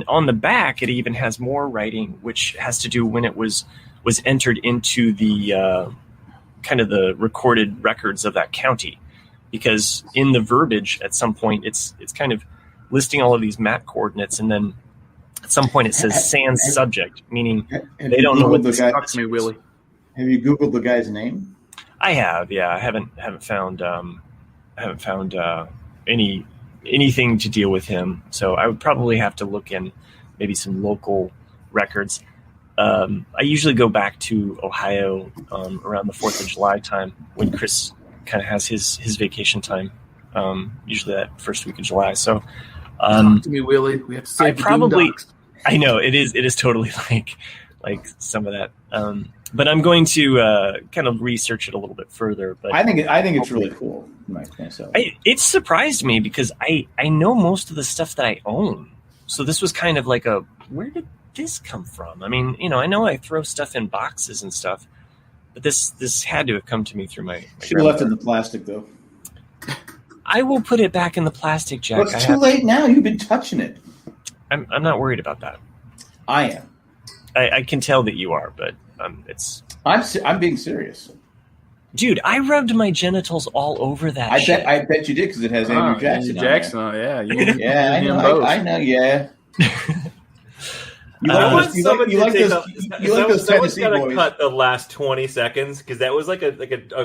on the back it even has more writing, which has to do when it was entered into the kind of the recorded records of that county, because in the verbiage at some point it's kind of listing all of these map coordinates, and then at some point it says sans subject, meaning they don't know what this is.
Talk to me, Willie.
Have you Googled the guy's name?
I have, yeah. I haven't found anything to deal with him. So I would probably have to look in maybe some local records. I usually go back to Ohio around the 4th of July time when Chris kind of has his vacation time. Usually that first week of July. So
talk to me, Willie. We have to save
I know it is totally like some of that. But I'm going to kind of research it a little bit further. But
I think it's really cool myself.
It surprised me because I know most of the stuff that I own. So this was kind of like where did this come from? I mean, I know I throw stuff in boxes and stuff, but this had to have come to me through my
should have left it in the plastic though.
I will put it back in the plastic, Jack.
Well, it's too late now. You've been touching it.
I'm not worried about that.
I am.
I can tell that you are, but
I'm being serious.
Dude, I rubbed my genitals all over that.
I bet you did because it has Andrew Jackson.
Andrew Jackson, yeah,
I know. Yeah. You like those Tennessee boys.
Cut the last 20 seconds because that was like a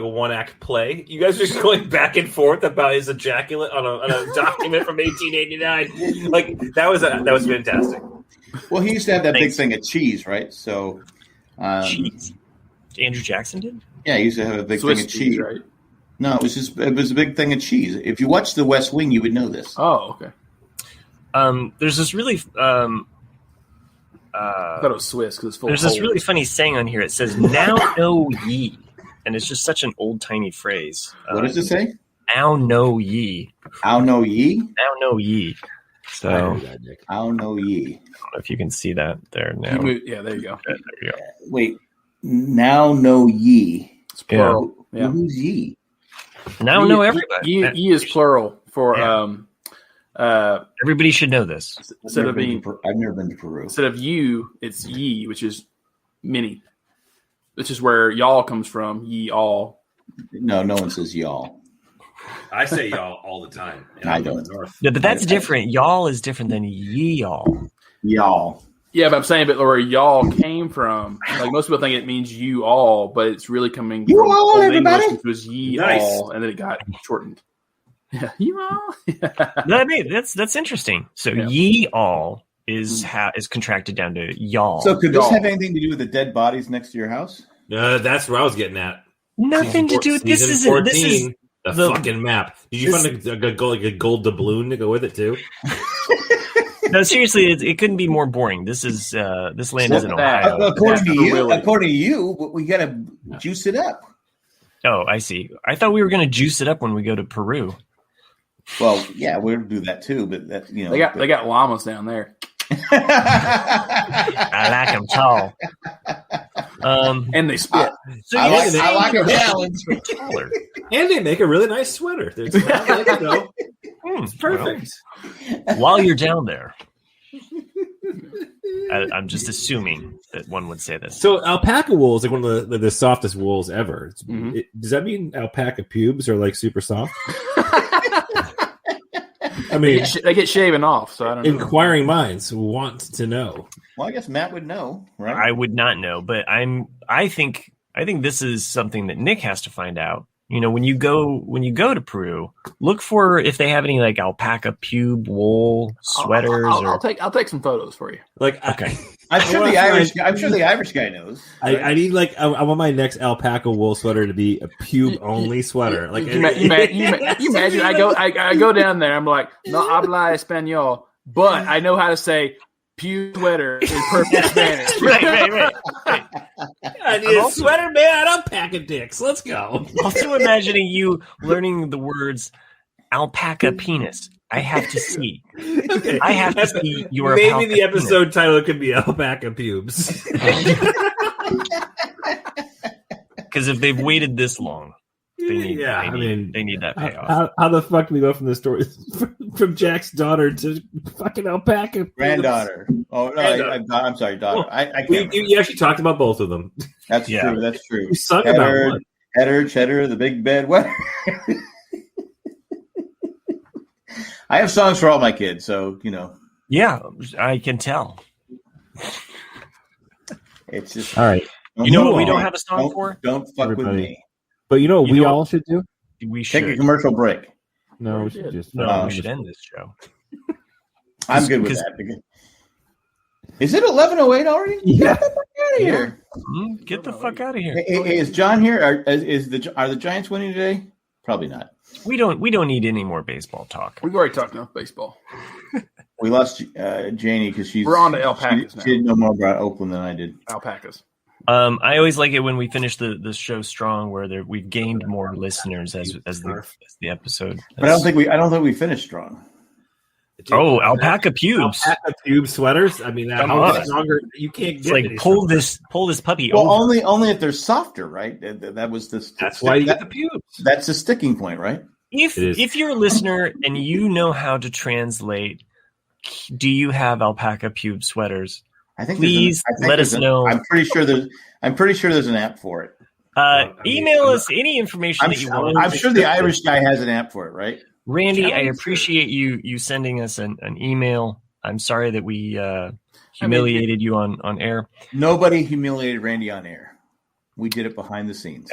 one-act play. You guys are just going back and forth about his ejaculate on a document from 1889. Like that was fantastic.
Well, he used to have that big thing of cheese, right? So,
cheese. Andrew Jackson did.
Yeah, he used to have a big
Swiss
thing of cheese.
Right?
No, it was a big thing of cheese. If you watch The West Wing, you would know this.
Oh, okay.
There's this really.
I thought it was Swiss because it's full.
There's this really funny saying on here. It says "Now know ye," and it's just such an old tiny phrase.
What does it say?
"Ow know ye."
Ow know ye.
Ow know ye. So
Ow know ye.
I don't know if you can see that there now.
Yeah, there you go.
There you go.
Wait. Now know ye.
It's plural. Yeah.
Who's ye?
Now know everybody.
Ye is plural for.
Yeah. Everybody should know this.
I've never been to Peru.
Instead of you, it's ye, which is many. Which is where y'all comes from. Ye all.
No one says y'all.
I say y'all all the time.
I don't.
Yeah, but that's different. Y'all is different than ye all.
Y'all.
Yeah, but I'm saying, where y'all came from, like most people think it means you all, but it's really coming
you
from
all,
Old
everybody?
English, which was ye all, and then it got shortened. Yeah, you all.
That's interesting. So ye all is contracted down to y'all.
So could this have anything to do with the dead bodies next to your house?
That's where I was getting at.
Nothing to do with this. Is
the fucking map. Did you find a gold doubloon to go with it too?
No, seriously, it couldn't be more boring. This land isn't Ohio.
According to you, we got to juice it up.
Oh, I see. I thought we were going to juice it up when we go to Peru.
Well, yeah, we'll do that too. But that
they got llamas down there.
I like them tall.
And they spit.
I like them taller.
And they make a really nice sweater. It's perfect.
While you're down there, I'm just assuming that one would say this.
So alpaca wool is like one of the softest wools ever. Does that mean alpaca pubes are like super soft? I mean,
they get shaven off, so I don't know.
inquiring minds want to know.
Well, I guess Matt would know, right?
I would not know, but I think this is something that Nick has to find out. You know, when you go to Peru, look for if they have any like alpaca pube wool sweaters.
I'll take some photos for you.
Like,
Okay.
I'm sure the Irish guy knows. Right?
I need like I want my next alpaca wool sweater to be a pube only sweater. Like,
You imagine I go down there. I'm like, no habla español, but I know how to say pew sweater in perfect Spanish.
right.
I need a sweater made out of alpaca dicks. Let's go.
Also imagining you learning the words alpaca penis. I have to see.
Okay.
I have to see your
Maybe
alpaca
the episode title could be alpaca pubes.
Because if they've waited this long, they need that payoff.
How the fuck do we go from the story from Jack's daughter to fucking alpaca pubes?
Granddaughter. Oh no, I'm sorry, daughter.
Well,
I can't.
You actually talked about both of them.
That's true. That's true.
You sung about one.
Header, cheddar, the big bed. What? I have songs for all my kids, so you know.
Yeah, I can tell.
It's just
all right.
You know what we don't have a song for?
Don't fuck with me.
But you know what we all should do?
We should
take a commercial break.
No, we should just.
No, we should end this show.
I'm good with that. Is it 11:08 already?
Yeah.
Get the fuck out of here.
Get the fuck out of here.
Hey, is John here? Are the Giants winning today? Probably not.
We don't need any more baseball talk.
We've already talked enough baseball.
We lost Janie because
we're on to alpacas now.
She didn't know more about Oakland than I did.
Alpacas.
I always like it when we finish the show strong, where we've gained more listeners as the episode.
But I don't think we finished strong.
Oh, alpaca pubes!
Alpaca pube sweaters. I mean, how stronger you can't get.
It's like pull this puppy
well,
over.
Only if they're softer, right? That was this.
That's why you get the pubes.
That's the sticking point, right?
If you're a listener and you know how to translate, do you have alpaca pube sweaters?
I think
please let us know.
I'm pretty sure there's an app for it.
Email us any information that you want.
I'm sure the Irish guy has an app for it, right?
Randy, I appreciate you sending us an email. I'm sorry that we humiliated you on air.
Nobody humiliated Randy on air. We did it behind the scenes.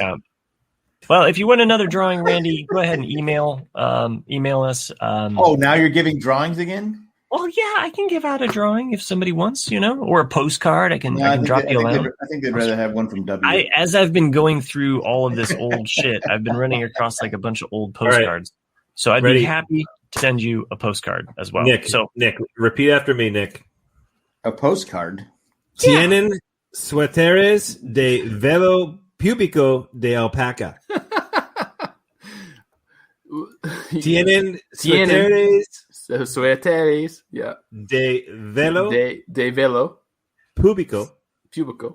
Well, if you want another drawing, Randy, go ahead and email us.
Now you're giving drawings again?
Oh yeah, I can give out a drawing if somebody wants, or a postcard. I can drop you a line.
I think they'd rather have one from W.
As I've been going through all of this old shit, I've been running across like a bunch of old postcards. Right. So I'd be happy to send you a postcard as well.
Nick, repeat after me, Nick.
A postcard?
Tienen suéteres de velo púbico de alpaca. Tienen
suéteres, yeah.
De velo.
De velo.
Púbico.
Púbico.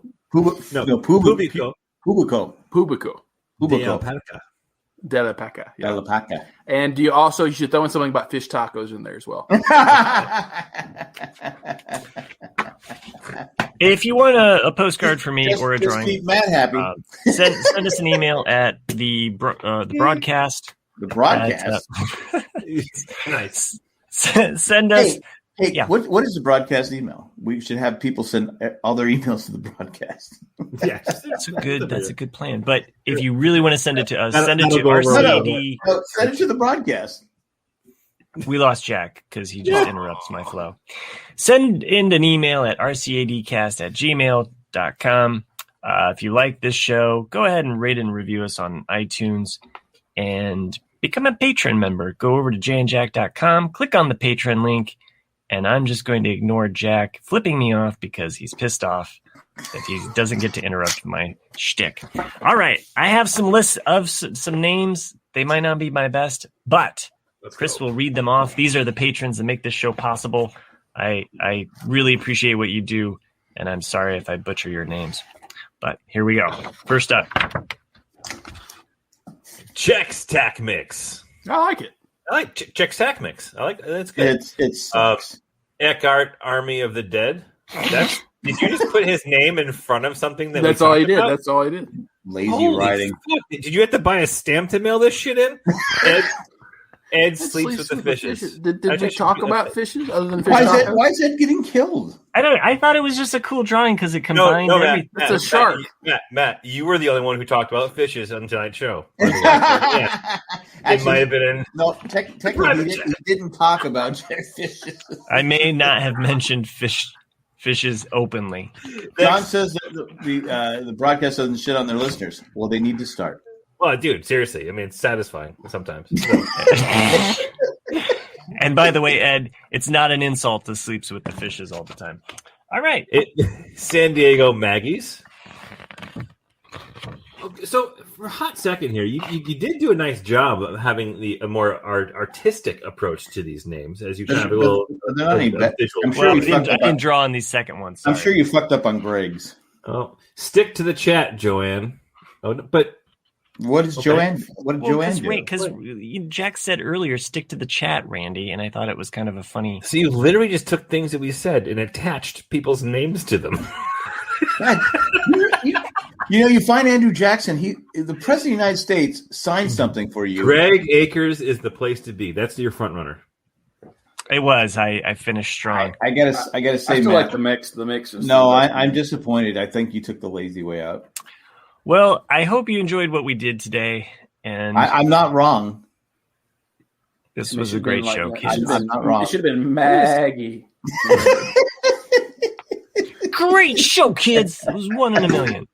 De alpaca.
De alpaca. Yeah.
De alpaca.
And you should throw in something about fish tacos in there as well.
If you want a postcard for me or a drawing,
keep Matt happy.
Send us an email at the broadcast.
The broadcast.
Nice. Send us.
Hey,
yeah.
What is the broadcast email? We should have people send all their emails to the broadcast.
Yeah, that's a good plan. But if you really want to send it to us, send it to RCAD.
No, send it to the broadcast.
We lost Jack because he just interrupts my flow. Send in an email at rcadcast@gmail.com. If you like this show, go ahead and rate and review us on iTunes and become a Patron member. Go over to jandjack.com, click on the Patron link, and I'm just going to ignore Jack flipping me off because he's pissed off that he doesn't get to interrupt my shtick. All right. I have some lists of some names. They might not be my best, but Chris will read them off. These are the patrons that make this show possible. I really appreciate what you do, and I'm sorry if I butcher your names. But here we go. First up.
Chex-Mix.
I like it.
I like Chex-Mix. I like that's good.
It's
Eckhart, Army of the Dead. Did you just put his name in front of something
That's all he did. About? That's all he did.
Lazy writing.
Fuck. Did you have to buy a stamp to mail this shit in? Ed sleeps with the fishes.
Did they talk about fishes other than fish?
Why is Ed getting killed?
I thought it was just a cool drawing because it combined everything.
It's a shark.
Matt, you were the only one who talked about fishes on tonight's show. Yeah. It might have been
technically he didn't talk about fishes.
I may not have mentioned fishes openly.
John says that the broadcast doesn't shit on their listeners. Well, they need to start.
Well, dude, seriously. I mean, it's satisfying sometimes.
And by the way, Ed, it's not an insult to sleeps with the fishes all the time. All right.
San Diego Maggies. Okay, so for a hot second here, you did do a nice job of having a more artistic approach to these names, as you kind of a little.
I'm sure
I didn't draw on these second ones. Sorry.
I'm sure you fucked up on Greg's.
Oh, stick to the chat, Joanne. Oh, but
what is Joanne? What did Joanne do?
Wait, because Jack said earlier, stick to the chat, Randy, and I thought it was kind of a funny.
So you literally just took things that we said and attached people's names to them.
God, you find Andrew Jackson. The president of the United States signed something for you.
Greg Akers is the place to be. That's your front runner.
It was. I finished strong.
I gotta say,
I still like the mix. The mix is
I'm disappointed. I think you took the lazy way out.
Well, I hope you enjoyed what we did today, and
I'm not wrong.
This was a great show, kids.
I'm not wrong.
It should have been Maggie.
Great show, kids. It was 1 in a million.